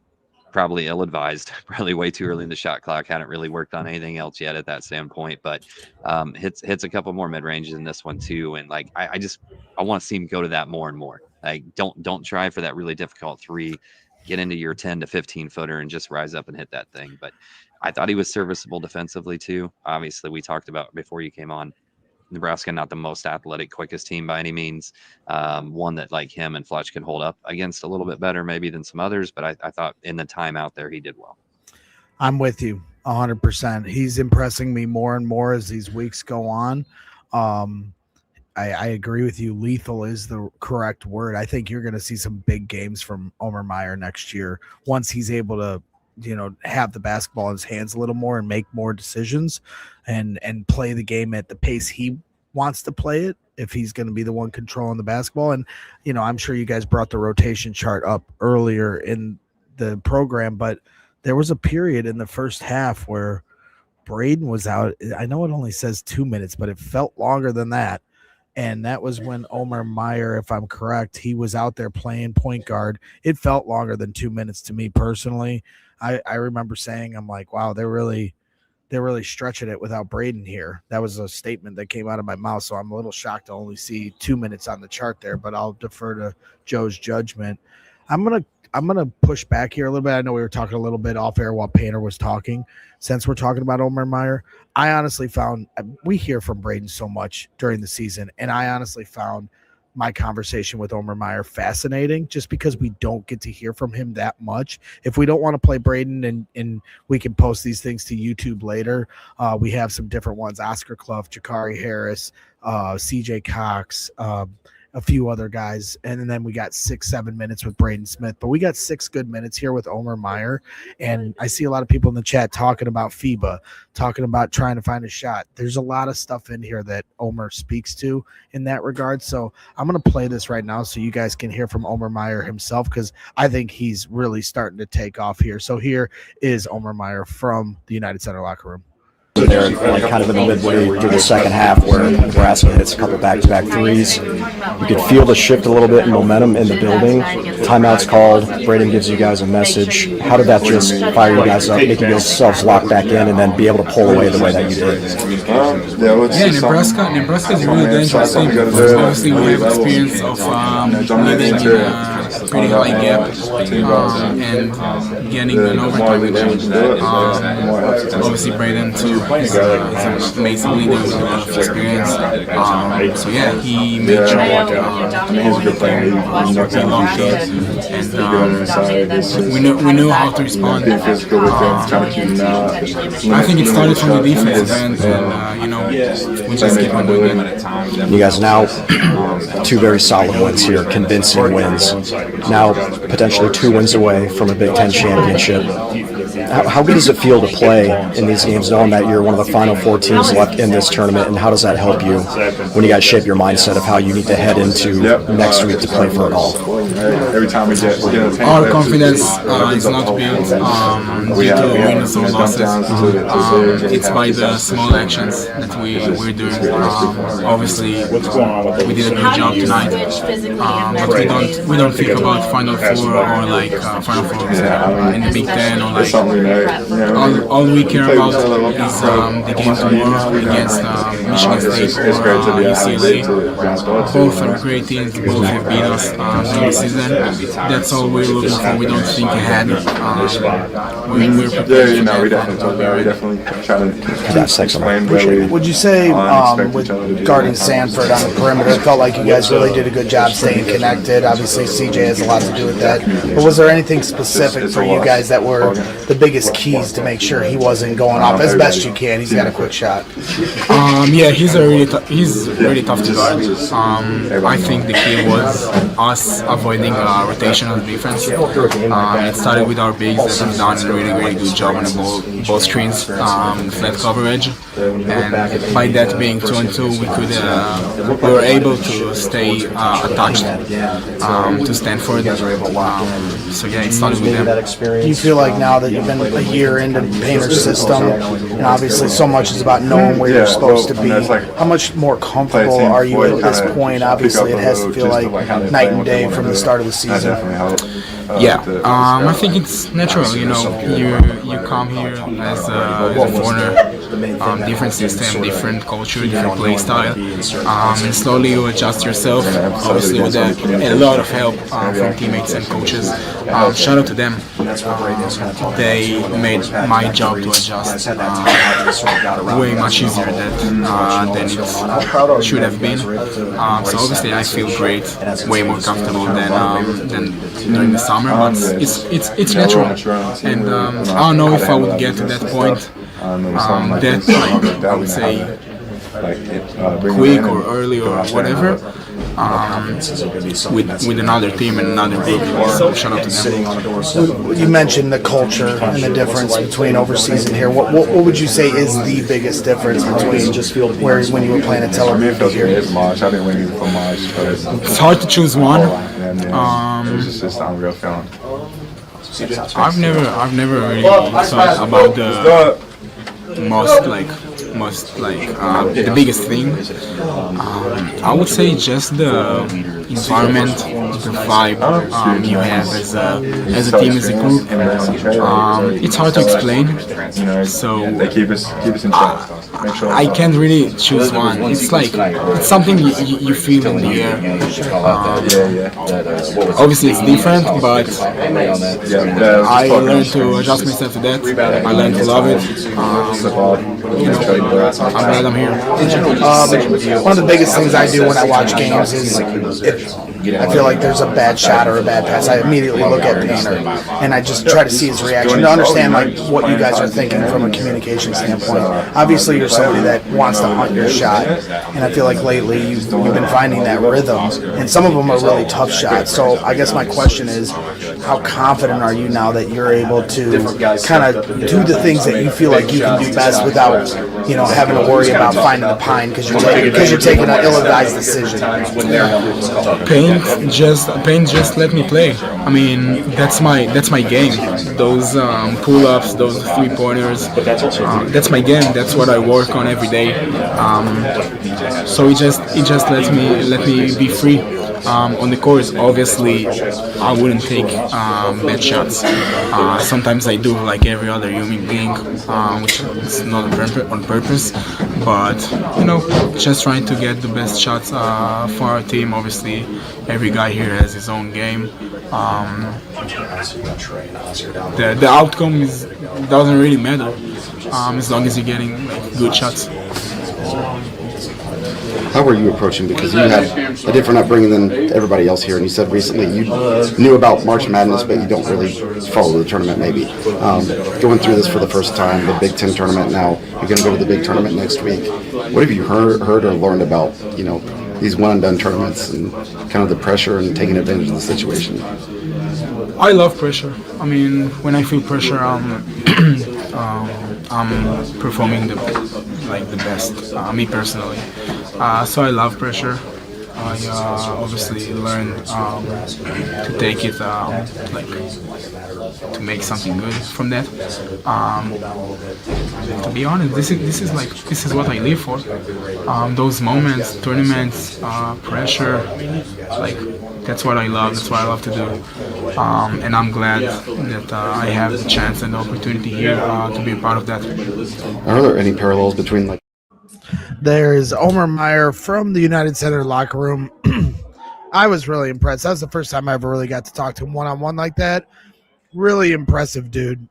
probably ill-advised, probably way too early in the shot clock, hadn't really worked on anything else yet at that standpoint, but hits a couple more mid-ranges in this one too, and like I want to see him go to that more and more. Like don't try for that really difficult 3, get into your 10 to 15-footer and just rise up and hit that thing. But I thought he was serviceable defensively too. Obviously, we talked about before you came on, Nebraska not the most athletic, quickest team by any means. One that like him and Fletch can hold up against a little bit better maybe than some others, but I thought in the time out there he did well. I'm with you 100%. He's impressing me more and more as these weeks go on. I agree with you. Lethal is the correct word. I think you're going to see some big games from Omer Meyer next year once he's able to, have the basketball in his hands a little more and make more decisions and play the game at the pace he wants to play it, if he's going to be the one controlling the basketball. And, I'm sure you guys brought the rotation chart up earlier in the program, but there was a period in the first half where Braden was out. I know it only says 2 minutes, but it felt longer than that. And that was when Omer Meyer, if I'm correct, he was out there playing point guard. It felt longer than 2 minutes to me personally. I remember saying, I'm like, wow, they're really stretching it without Braden here. That was a statement that came out of my mouth. So I'm a little shocked to only see 2 minutes on the chart there, but I'll defer to Joe's judgment. I'm gonna push back here a little bit. I know we were talking a little bit off air while Painter was talking. Since we're talking about Omer Meyer, I honestly found we hear from Braden so much during the season, and I honestly found my conversation with Omer Meyer fascinating just because we don't get to hear from him that much. If we don't want to play Braden and we can post these things to YouTube later, we have some different ones: Oscar Cluff, Jakari Harris, CJ Cox, a few other guys, and then we got 6-7 minutes with Braden Smith, but we got 6 good minutes here with Omer Meyer. And I see a lot of people in the chat talking about FIBA, talking about trying to find a shot. There's a lot of stuff in here that Omer speaks to in that regard. So I'm going to play this right now so you guys can hear from Omer Meyer himself, because I think he's really starting to take off here. So here is Omer Meyer from the United Center locker room. There, like kind of in the midway through the second half, where Nebraska hits a couple back-to-back threes. You could feel the shift a little bit in momentum in the building. Timeout's called. Braden gives you guys a message. How did that just fire you guys up, making yourselves lock back in, and then be able to pull away the way that you did? Nebraska is a really dangerous team. Obviously, we have experience of leading in a pretty high gap and getting an overtime. Obviously, Braden too. He's an amazing leader with a lot of experience. So yeah, he made sure everything belonged to us, and we knew how to respond. I think it started from the defense, and we just keep on doing it. You guys now 2 very solid wins here, convincing wins. Now potentially 2 wins away from a Big Ten championship. How good does it feel to play in these games, knowing that you're one of the final 4 teams left in this tournament, and how does that help you when you guys shape your mindset of how you need to head into next week to play for it all? Every time we get our confidence is not built due to wins or losses. It's by the small actions that we're doing. Obviously, we did a good job tonight, but we don't think about Final Four or like Final Four in the Big Ten or like. All we care about is the game tomorrow against Michigan State or UCLA. Both are great teams. Both have beat us during the season. That's all we're looking for. We don't think ahead. We're prepared. We definitely try to explain where Would you say with guarding Sanford on the perimeter, it felt like you guys really did a good job staying connected? Obviously, CJ has a lot to do with that. But was there anything specific for you guys that were the biggest keys to make sure he wasn't going off as best you can? He's got a quick shot. Yeah, he's really tough to guard. I think the key was us avoiding rotational defense. It started with our bigs that have done a really good job on the ball screens, flat coverage, and by that being 2-on-2, we were able to stay attached to Stanford. So yeah, it started with them. Do you feel like now that you've been a year into Painter's system, and obviously so much is about knowing where you're supposed to be. How much more comfortable are you at this point? Obviously, it has to feel like night and day from the start of the season. I think it's natural. You come here as a foreigner, different system, different culture, different play style, and slowly you adjust yourself. Obviously, with a lot of help from teammates and coaches. Shout out to them. They made my job to adjust way much easier than it should have been. So obviously, I feel great, way more comfortable than during the summer. But it's natural, and I don't know if I would get to that point. That I would say quick or early or whatever. With another team and another big so shout out to them. You mentioned the culture and the difference between overseas and here. What would you say is the biggest difference between when you were playing at Tel Aviv here? It's hard to choose one. I've never really thought about the the biggest thing. I would say just the environment, the vibe you have as a team, as a group. It's hard to explain, so I can't really choose one. It's something you feel in the air. Obviously it's different, but I learned to adjust myself to that. I learned to love it. I'm glad I'm here. One of the biggest things I do when I watch games is if I feel like there's a bad shot or a bad pass, I immediately look at Painter and I just try to see his reaction to understand what you guys are thinking from a communication standpoint. Obviously, you're somebody that wants to hunt your shot, and I feel like lately you've been finding that rhythm, and some of them are really tough shots. So I guess my question is, how confident are you now that you're able to kind of do the things that you feel like you can do best without having to worry about finding the pine because you're taking an ill-advised decision? Paint just let me play. I mean, that's my game. Those pull-ups, those three-pointers, that's my game. That's what I work on every day. So it just let me be free. On the course, obviously, I wouldn't take bad shots. Sometimes I do, like every other human being, which is not on purpose. But just trying to get the best shots for our team. Obviously, every guy here has his own game. The outcome doesn't really matter as long as you're getting good shots. How were you approaching? Because you had a different upbringing than everybody else here, and you said recently you knew about March Madness, but you don't really follow the tournament maybe. Going through this for the first time, the Big Ten tournament now, you're going to go to the big tournament next week. What have you heard or learned about, these one-and-done tournaments and kind of the pressure and taking advantage of the situation? I love pressure. I mean, when I feel pressure, I'm performing the best. Me personally. So I love pressure. I obviously learned to take it, to make something good from that. To be honest, this is what I live for. Those moments, tournaments, pressure, that's what I love. That's what I love to do. And I'm glad that I have the chance and the opportunity here to be a part of that. Are there any parallels between There's Omer Meyer from the United Center locker room. I was really impressed. That was the first time I ever really got to talk to him one-on-one like that. Really impressive dude.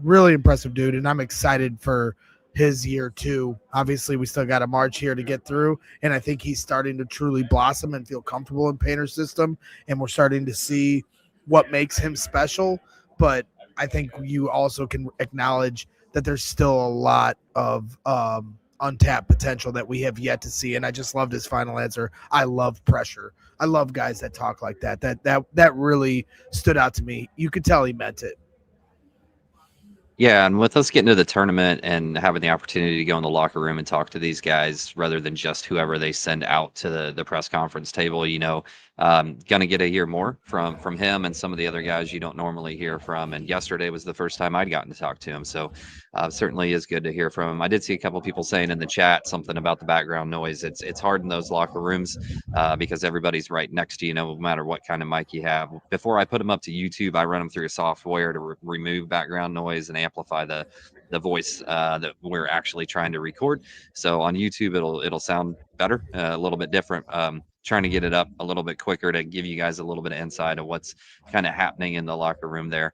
And I'm excited for his year too. Obviously, we still got a March here to get through, and I think he's starting to truly blossom and feel comfortable in Painter's system, and we're starting to see what makes him special. But I think you also can acknowledge that there's still a lot of untapped potential that we have yet to see. And I just loved his final answer. I love pressure. I love guys that talk like that. That really stood out to me. You could tell he meant it. Yeah, and with us getting to the tournament and having the opportunity to go in the locker room and talk to these guys rather than just whoever they send out to the press conference table, Gonna get to hear more from him and some of the other guys you don't normally hear from. And yesterday was the first time I'd gotten to talk to him, so certainly is good to hear from him. I did see a couple people saying in the chat something about the background noise. It's hard in those locker rooms because everybody's right next to you, no matter what kind of mic you have. Before I put them up to YouTube, I run them through a software to remove background noise and amplify the voice that we're actually trying to record. So on YouTube, it'll sound better, a little bit different. Trying to get it up a little bit quicker to give you guys a little bit of insight of what's kind of happening in the locker room there.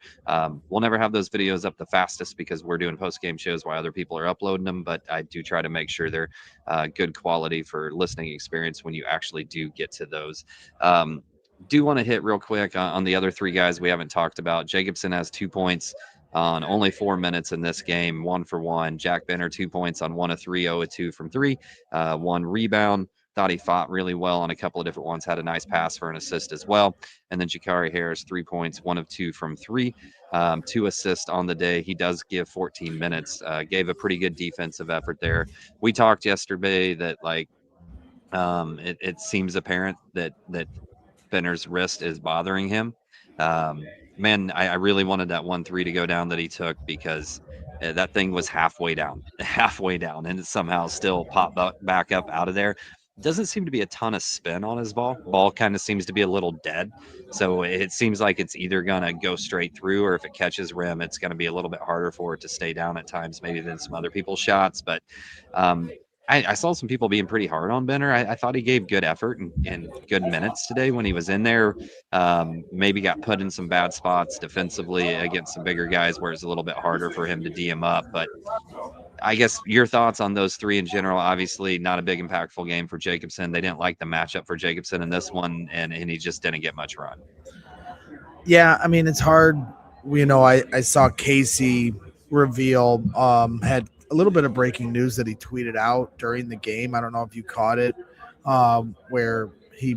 We'll never have those videos up the fastest because we're doing post-game shows while other people are uploading them, but I do try to make sure they're good quality for listening experience when you actually do get to those. Do want to hit real quick on the other three guys we haven't talked about. Jacobson has 2 points on only 4 minutes in this game, 1 for 1. Jack Benter, 2 points on 1 of 3, 0 of 2 from 3, 1 rebound. Thought he fought really well on a couple of different ones, had a nice pass for an assist as well. And then Jakari Harris, 3 points, 1 of 2 from 3, 2 assists on the day. He does give 14 minutes, gave a pretty good defensive effort there. We talked yesterday that it seems apparent that Benner's wrist is bothering him. Man, I really wanted that 1-3 to go down that he took because that thing was halfway down, and it somehow still popped back up out of there. Doesn't seem to be a ton of spin on his ball. Ball kind of seems to be a little dead. So it seems like it's either going to go straight through, or if it catches rim, it's going to be a little bit harder for it to stay down at times, maybe than some other people's shots. But I saw some people being pretty hard on Benter. I thought he gave good effort and good minutes today when he was in there. Maybe got put in some bad spots defensively against some bigger guys where it's a little bit harder for him to D him up. But I guess your thoughts on those three in general. Obviously, not a big impactful game for Jacobson. They didn't like the matchup for Jacobson in this one, and he just didn't get much run. Yeah, I mean, it's hard. I saw Casey reveal had a little bit of breaking news that he tweeted out during the game. I don't know if you caught it, where he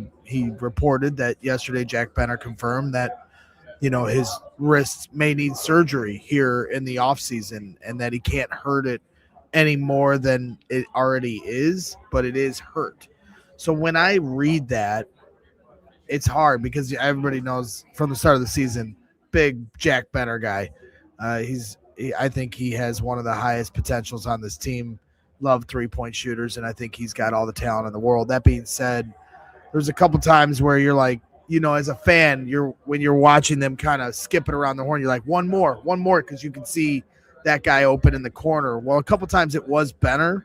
reported that yesterday Jack Benter confirmed that his wrists may need surgery here in the offseason and that he can't hurt it any more than it already is, but it is hurt. So when I read that, it's hard because everybody knows from the start of the season, big Jack Benter guy. I think he has one of the highest potentials on this team. Love 3-point shooters, and I think he's got all the talent in the world. That being said, there's a couple times where you're like, as a fan, when you're watching them kind of skipping around the horn, you're like, one more, because you can see that guy open in the corner. Well, a couple times it was Benter,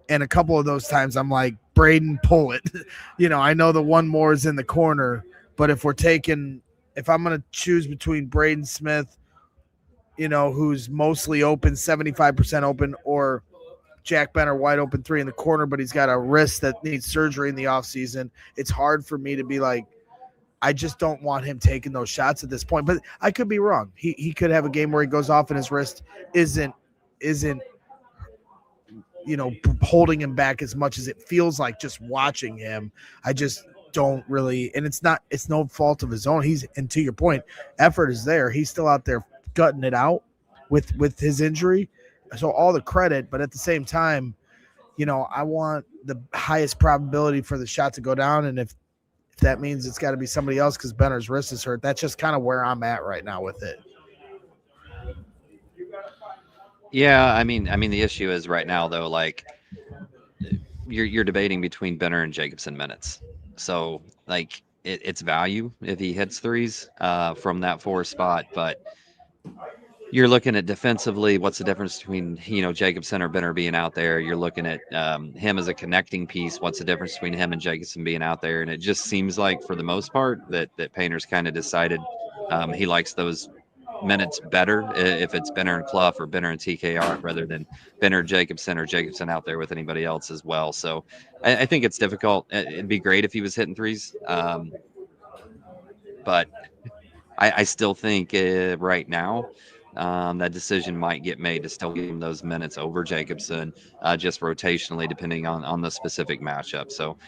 and a couple of those times I'm like, Braden, pull it. I know the one more is in the corner, but if I'm going to choose between Braden Smith, who's mostly open, 75% open, or Jack Benter wide open 3 in the corner, but he's got a wrist that needs surgery in the offseason, it's hard for me to be like, I just don't want him taking those shots at this point. But I could be wrong. He could have a game where he goes off and his wrist isn't holding him back as much as it feels like just watching him. I just don't really, and it's no fault of his own. And to your point, effort is there. He's still out there gutting it out with his injury. So all the credit, but at the same time, I want the highest probability for the shot to go down. And if that means it's got to be somebody else because Benter's wrist is hurt, that's just kind of where I'm at right now with it. Yeah, I mean, the issue is right now though, like you're debating between Benter and Jacobson minutes. So like it's value if he hits threes from that 4 spot, but you're looking at defensively, what's the difference between, Jacobson or Benter being out there? You're looking at him as a connecting piece. What's the difference between him and Jacobson being out there? And it just seems like for the most part that Painter's kind of decided he likes those minutes better if it's Benter and Cluff or Benter and TKR rather than Benter Jacobson or Jacobson out there with anybody else as well. So I think it's difficult. It'd be great if he was hitting threes. But I still think right now, that decision might get made to still give him those minutes over Jacobson, just rotationally, depending on the specific matchup. So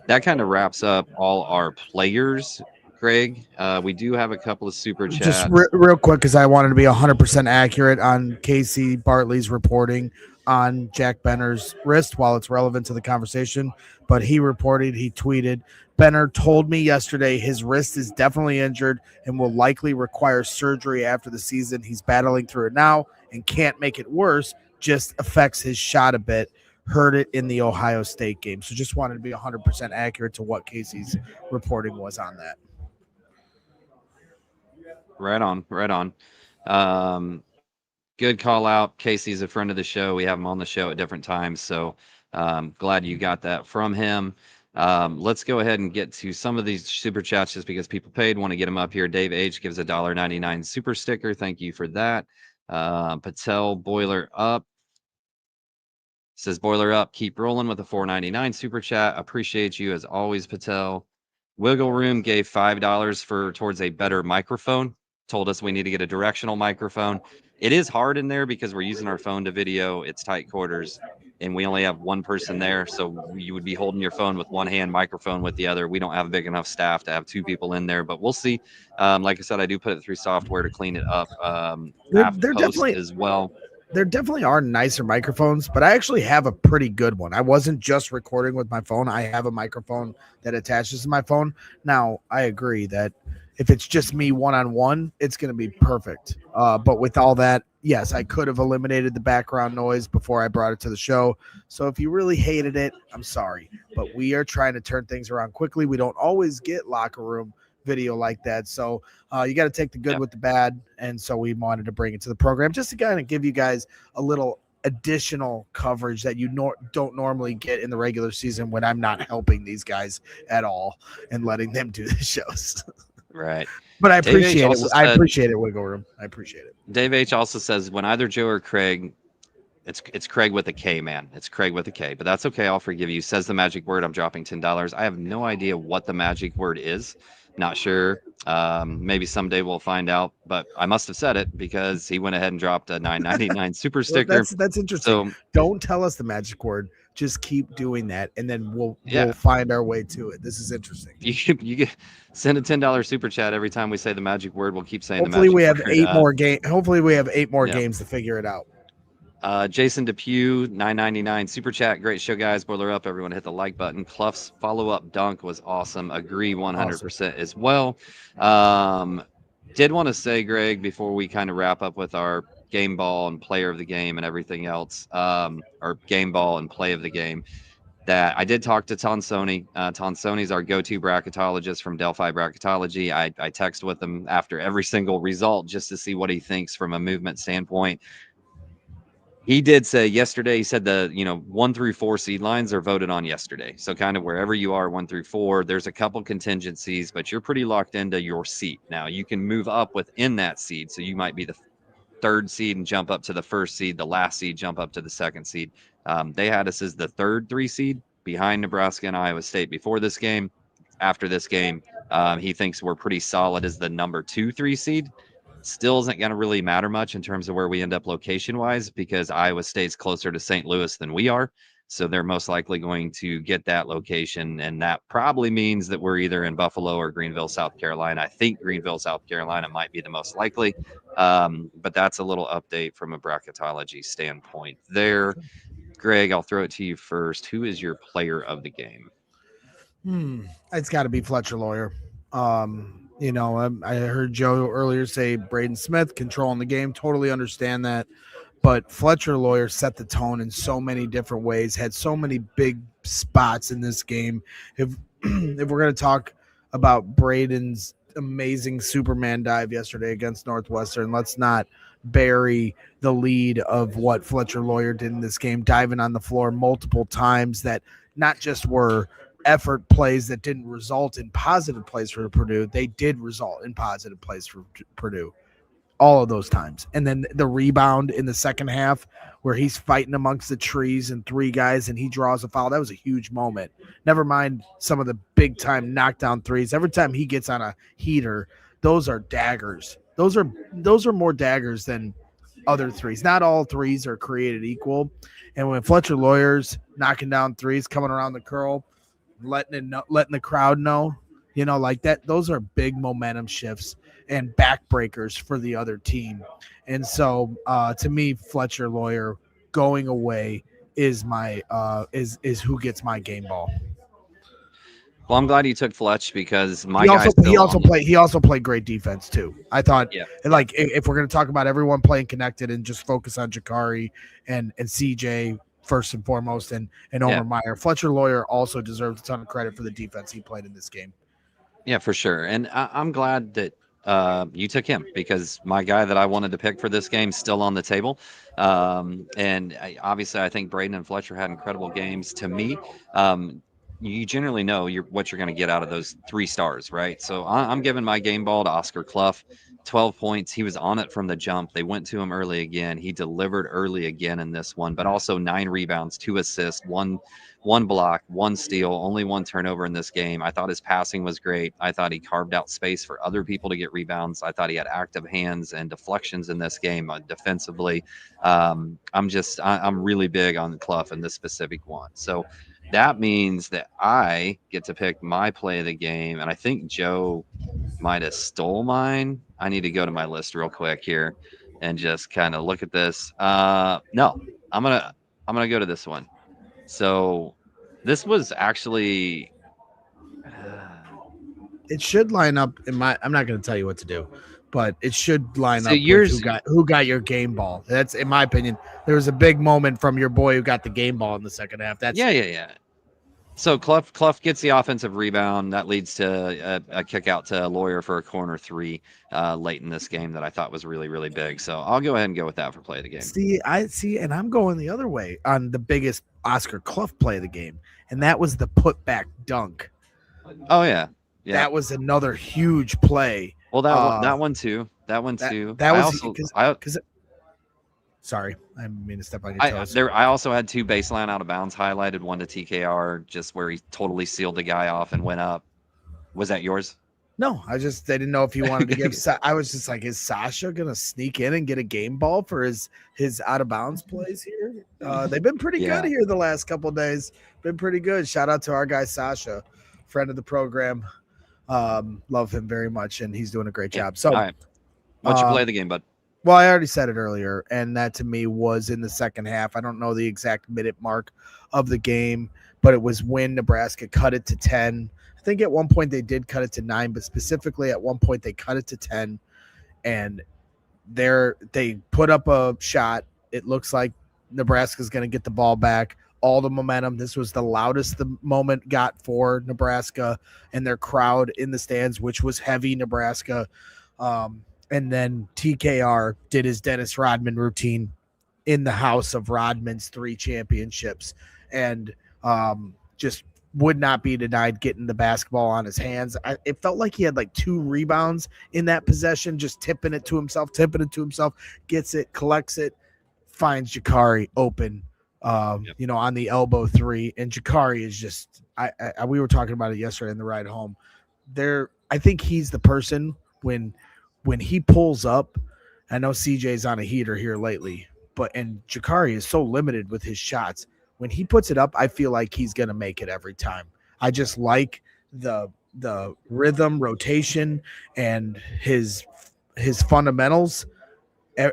that kind of wraps up all our players. Greg, we do have a couple of super chats. Just real quick, because I wanted to be 100% accurate on Casey Bartley's reporting. on Jack Benner's wrist while it's relevant to the conversation, but he tweeted, Benner told me yesterday his wrist is definitely injured and will likely require surgery after the season. He's battling through it now and can't make it worse, just affects his shot a bit. Heard it in the Ohio State game. So just wanted to be 100% accurate to what Casey's reporting was on that. Right on. Good call out. Casey's a friend of the show. We have him on the show at different times. So glad you got that from him. Let's go ahead and get to some of these super chats just because people paid. Want to get them up here. Dave H gives a $1.99 super sticker. Thank you for that. Patel Boiler Up says Boiler Up. Keep rolling with a $4.99 super chat. Appreciate you as always, Patel. Wiggle Room gave $5 towards a better microphone. Told us we need to get a directional microphone. It is hard in there because we're using our phone to video. It's tight quarters, and we only have one person there. So you would be holding your phone with one hand, microphone with the other. We don't have big enough staff to have two people in there, but we'll see. Like I said, I do put it through software to clean it up They're post as well. There definitely are nicer microphones, but I actually have a pretty good one. I wasn't just recording with my phone. I have a microphone that attaches to my phone. Now, I agree that if it's just me one-on-one, it's going to be perfect. But with all that, yes, I could have eliminated the background noise before I brought it to the show. So if you really hated it, I'm sorry. But we are trying to turn things around quickly. We don't always get locker room video like that. So you got to take the good with the bad. And so we wanted to bring it to the program just to kind of give you guys a little additional coverage that you don't normally get in the regular season when I'm not helping these guys at all and letting them do the shows. Right. But I appreciate it. I appreciate it, Wiggle Room. I appreciate it. Dave H also says when either Joe or Craig, it's Craig with a K, man. It's Craig with a K, but that's okay. I'll forgive you. Says the magic word. I'm dropping $10. I have no idea what the magic word is. Not sure. Maybe someday we'll find out, but I must have said it because he went ahead and dropped a $9.99 super sticker. That's interesting. So, don't tell us the magic word. Just keep doing that, and then we'll find our way to it. This is interesting. You send a $10 super chat every time we say the magic word. We'll keep saying Hopefully the magic we have word. Hopefully we have 8 more games to figure it out. Jason Depew, $9.99 super chat. Great show, guys. Boiler Up. Everyone hit the like button. Cluff's follow-up dunk was awesome. Agree 100% as well. Did want to say, Greg, before we kind of wrap up with our game ball and player of the game and everything else, or game ball and play of the game, that I did talk to Tonsoni. Tonsoni's our go-to bracketologist from Delphi Brackettology. I text with him after every single result just to see what he thinks from a movement standpoint. He did say yesterday, he said the 1 through 4 seed lines are voted on yesterday. So kind of wherever you are, 1 through 4, there's a couple contingencies, but you're pretty locked into your seed. Now you can move up within that seed. So you might be the 3rd seed and jump up to the 1st seed, the last seed jump up to the 2nd seed. They had us as the 3rd 3 seed behind Nebraska and Iowa State before this game. After this game, he thinks we're pretty solid as the number 2 3 seed. Still isn't going to really matter much in terms of where we end up location-wise because Iowa State's closer to St. Louis than we are. So they're most likely going to get that location, and that probably means that we're either in Buffalo or Greenville, South Carolina. I think Greenville, South Carolina might be the most likely, but that's a little update from a bracketology standpoint there. Greg, I'll throw it to you first. Who is your player of the game? It's got to be Fletcher Lawyer. I heard Joe earlier say Braden Smith controlling the game. Totally understand that. But Fletcher Lawyer set the tone in so many different ways, had so many big spots in this game. If we're going to talk about Braden's amazing Superman dive yesterday against Northwestern, let's not bury the lead of what Fletcher Lawyer did in this game, diving on the floor multiple times that not just were effort plays that didn't result in positive plays for Purdue. They did result in positive plays for Purdue all of those times. And then the rebound in the second half where he's fighting amongst the trees and 3 guys and he draws a foul. That was a huge moment. Never mind some of the big time knockdown threes. Every time he gets on a heater, those are daggers. Those are more daggers than other threes. Not all threes are created equal. And when Fletcher Lawyer's knocking down threes, coming around the curl, letting the crowd know, like that, those are big momentum shifts and backbreakers for the other team. And so to me, Fletcher Lawyer going away is my is who gets my game ball. Well, I'm glad you took Fletch because my he also played great defense too. I thought if we're going to talk about everyone playing connected and just focus on Jakari and CJ first and foremost and Omer Meyer, Fletcher Lawyer also deserves a ton of credit for the defense he played in this game. Yeah, for sure. And I'm glad that you took him because my guy that I wanted to pick for this game is still on the table. Obviously, I think Braden and Fletcher had incredible games. To me, you generally know what you're going to get out of those 3 stars, right? So I'm giving my game ball to Oscar Cluff. 12 points. He was on it from the jump. They went to him early again. He delivered early again in this one, but also 9 rebounds, 2 assists, one block, 1 steal, only 1 turnover in this game. I thought his passing was great. I thought he carved out space for other people to get rebounds. I thought he had active hands and deflections in this game defensively. I'm really big on Cluff in this specific one. So that means that I get to pick my play of the game, and I think Joe might have stole mine. I need to go to my list real quick here and just kind of look at this. No, I'm gonna go to this one. So this was actually it should line up in my. I'm not going to tell you what to do, but it should line up yours, with who got your game ball. That's in my opinion. There was a big moment from your boy who got the game ball in the second half. That's yeah. So Cluff gets the offensive rebound. That leads to a kick out to Lawyer for a corner 3 late in this game that I thought was really, really big. So I'll go ahead and go with that for play of the game. And I'm going the other way on the biggest Oscar Cluff play of the game, and that was the putback dunk. Oh yeah. That was another huge play. Well, that one too. That was sorry, I didn't mean to step on your toes. I also had 2 baseline out of bounds highlighted, one to TKR, just where he totally sealed the guy off and went up. Was that yours? No, I didn't know if you wanted to give. I was just like, is Sasha gonna sneak in and get a game ball for his out of bounds plays here? They've been pretty good here the last couple of days. Been pretty good. Shout out to our guy Sasha, friend of the program. Love him very much, and he's doing a great job. So, all right. What'd you play of the game, bud? Well, I already said it earlier, and that to me was in the second half. I don't know the exact minute mark of the game, but it was when Nebraska cut it to 10. I think at one point they did cut it to 9, but specifically at one point they cut it to 10, and they put up a shot. It looks like Nebraska's going to get the ball back. All the momentum. This was the loudest the moment got for Nebraska and their crowd in the stands, which was heavy Nebraska. And then TKR did his Dennis Rodman routine in the house of Rodman's 3 championships and just would not be denied getting the basketball on his hands. It felt like he had like 2 rebounds in that possession, just tipping it to himself, gets it, collects it, finds Jakari open, on the elbow 3. And Jakari is just, we were talking about it yesterday in the ride home. I think he's the person when he pulls up. I know CJ's on a heater here lately, and Jakari is so limited with his shots. When he puts it up, I feel like he's going to make it every time. I just like the rhythm, rotation, and his fundamentals,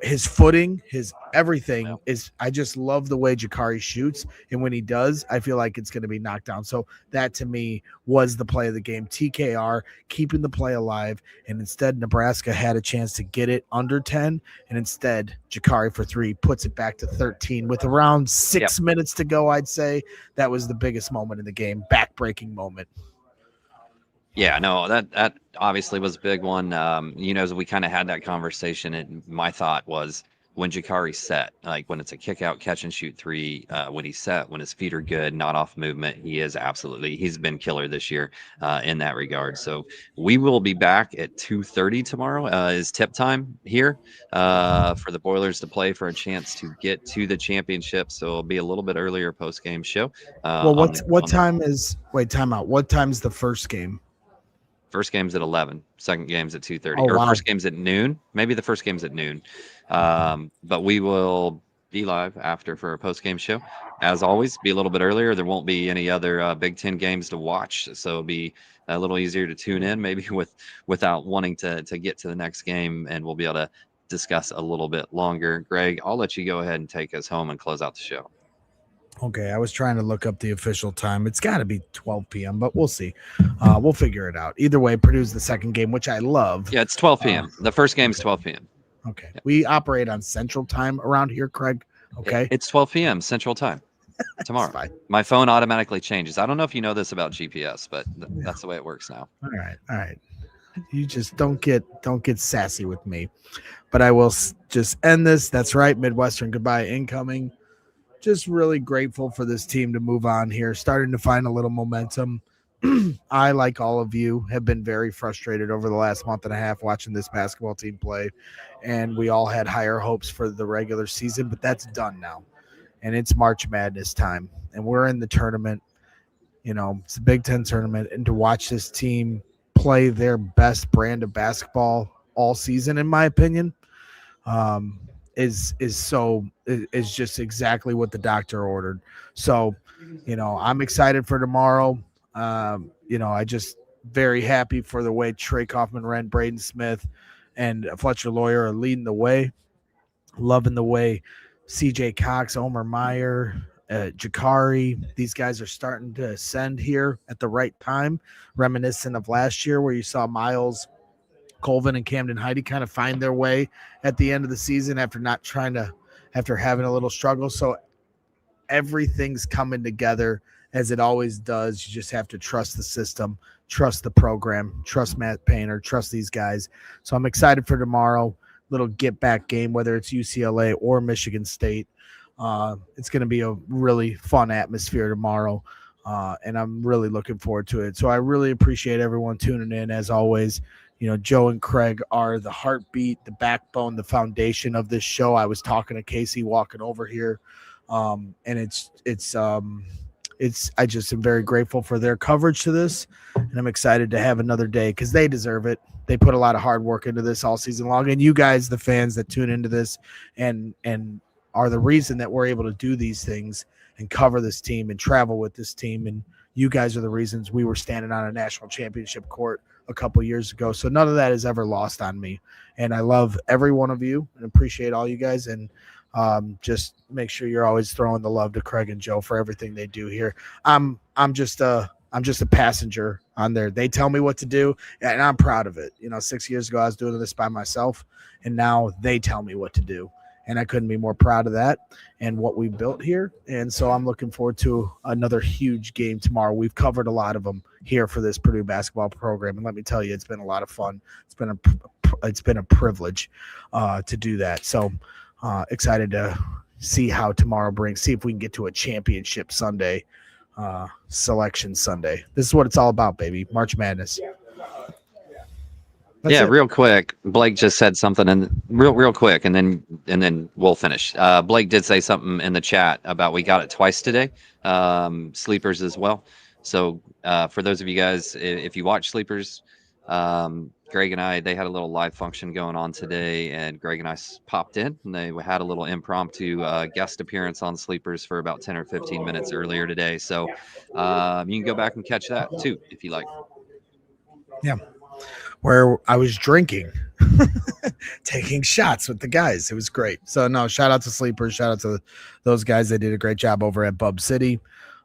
his footing, his everything is. I just love the way Jakari shoots, and when he does, I feel like it's going to be knocked down. So that to me was the play of the game. TKR keeping the play alive, and instead Nebraska had a chance to get it under 10, and instead Jakari for 3 puts it back to 13 with around 6 minutes to go. I'd say that was the biggest moment in the game, back-breaking moment. Yeah, no, that obviously was a big one. As we kind of had that conversation, and my thought was when Jakari set, like when it's a kick out, catch and shoot 3, when he's set, when his feet are good, not off movement, he's been killer this year in that regard. So we will be back at 2:30 tomorrow is tip time here for the Boilers to play for a chance to get to the championship. So it'll be a little bit earlier post game show. Time is the first game? First game's at 11. Second game's at 2:30. First game's at noon. Maybe the first game's at noon. But we will be live after for a post-game show. As always, be a little bit earlier. There won't be any other Big Ten games to watch, so it'll be a little easier to tune in, maybe without wanting to get to the next game, and we'll be able to discuss a little bit longer. Greg, I'll let you go ahead and take us home and close out the show. Okay, I was trying to look up the official time. It's got to be 12 p.m., but we'll see. We'll figure it out. Either way, Purdue's the second game, which I love. Yeah, it's 12 p.m. The first game's 12 p.m. Okay. Yeah. We operate on Central Time around here, Craig. Okay. It's 12 p.m. Central Time tomorrow. My phone automatically changes. I don't know if you know this about GPS, but that's the way it works now. All right. You just don't get sassy with me. But I will just end this. That's right. Midwestern goodbye incoming. Just really grateful for this team to move on here, starting to find a little momentum. I, like all of you, have been very frustrated over the last month and a half watching this basketball team play, and we all had higher hopes for the regular season, but that's done now, and it's March Madness time, and we're in the tournament. You know, it's a Big Ten tournament, and to watch this team play their best brand of basketball all season, in my opinion, is just exactly what the doctor ordered. So, you know, I'm excited for tomorrow. You know, I just very happy for the way Trey Kaufman-Renn, Braden Smith, and Fletcher Lawyer are leading the way. Loving the way CJ Cox, Omer Meyer, Jakari, these guys are starting to ascend here at the right time, reminiscent of last year where you saw Miles, Colvin, and Camden Heidi kind of find their way at the end of the season after having a little struggle. So everything's coming together as it always does. You just have to trust the system, trust the program, trust Matt Painter, trust these guys. So I'm excited for tomorrow. Little get back game, whether it's UCLA or Michigan State. It's going to be a really fun atmosphere tomorrow. And I'm really looking forward to it. So I really appreciate everyone tuning in as always. You know, Joe and Craig are the heartbeat, the backbone, the foundation of this show. I was talking to Casey walking over here, and I just am very grateful for their coverage to this, and I'm excited to have another day because they deserve it. They put a lot of hard work into this all season long, and you guys, the fans that tune into this, and are the reason that we're able to do these things and cover this team and travel with this team, and you guys are the reasons we were standing on a national championship court a couple years ago. So none of that is ever lost on me, and I love every one of you and appreciate all you guys, and just make sure you're always throwing the love to Craig and Joe for everything they do here. I'm just a passenger on there. They tell me what to do, and I'm proud of it. You know, 6 years ago I was doing this by myself, and now they tell me what to do. And I couldn't be more proud of that and what we built here. And so I'm looking forward to another huge game tomorrow. We've covered a lot of them here for this Purdue basketball program. And let me tell you, it's been a lot of fun. It's been a privilege to do that. So excited to see how tomorrow brings, see if we can get to a championship Sunday, selection Sunday. This is what it's all about, baby. March Madness. That's real quick. Blake just said something, and real quick, and then we'll finish. Blake did say something in the chat about we got it twice today, sleepers as well. So for those of you guys, if you watch sleepers, Greg and I, they had a little live function going on today, and Greg and I popped in, and they had a little impromptu guest appearance on sleepers for about 10 or 15 minutes earlier today. So you can go back and catch that too if you like. Yeah. Where I was drinking, taking shots with the guys. It was great. So, no, shout out to Sleepers. Shout out to those guys. They did a great job over at Bub City.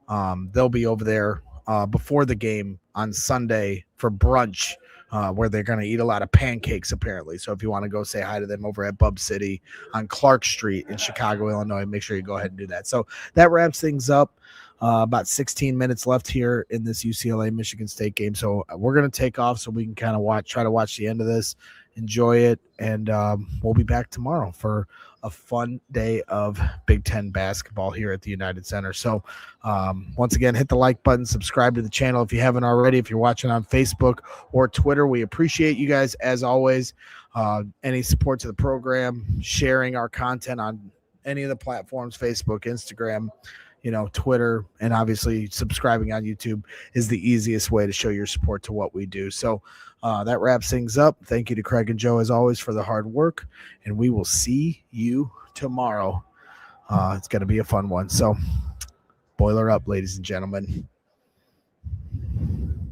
They'll be over there before the game on Sunday for brunch, where they're going to eat a lot of pancakes, apparently. So if you want to go say hi to them over at Bub City on Clark Street in Chicago, Illinois, make sure you go ahead and do that. So that wraps things up. About 16 minutes left here in this UCLA Michigan State game. So we're going to take off so we can kind of try to watch the end of this, enjoy it. And we'll be back tomorrow for a fun day of Big Ten basketball here at the United Center. So once again, hit the like button, subscribe to the channel if you haven't already. If you're watching on Facebook or Twitter, we appreciate you guys as always. Any support to the program, sharing our content on any of the platforms, Facebook, Instagram, Twitter, and obviously subscribing on YouTube is the easiest way to show your support to what we do. So that wraps things up. Thank you to Craig and Joe as always for the hard work, and we will see you tomorrow. It's going to be a fun one. So boiler up, ladies and gentlemen.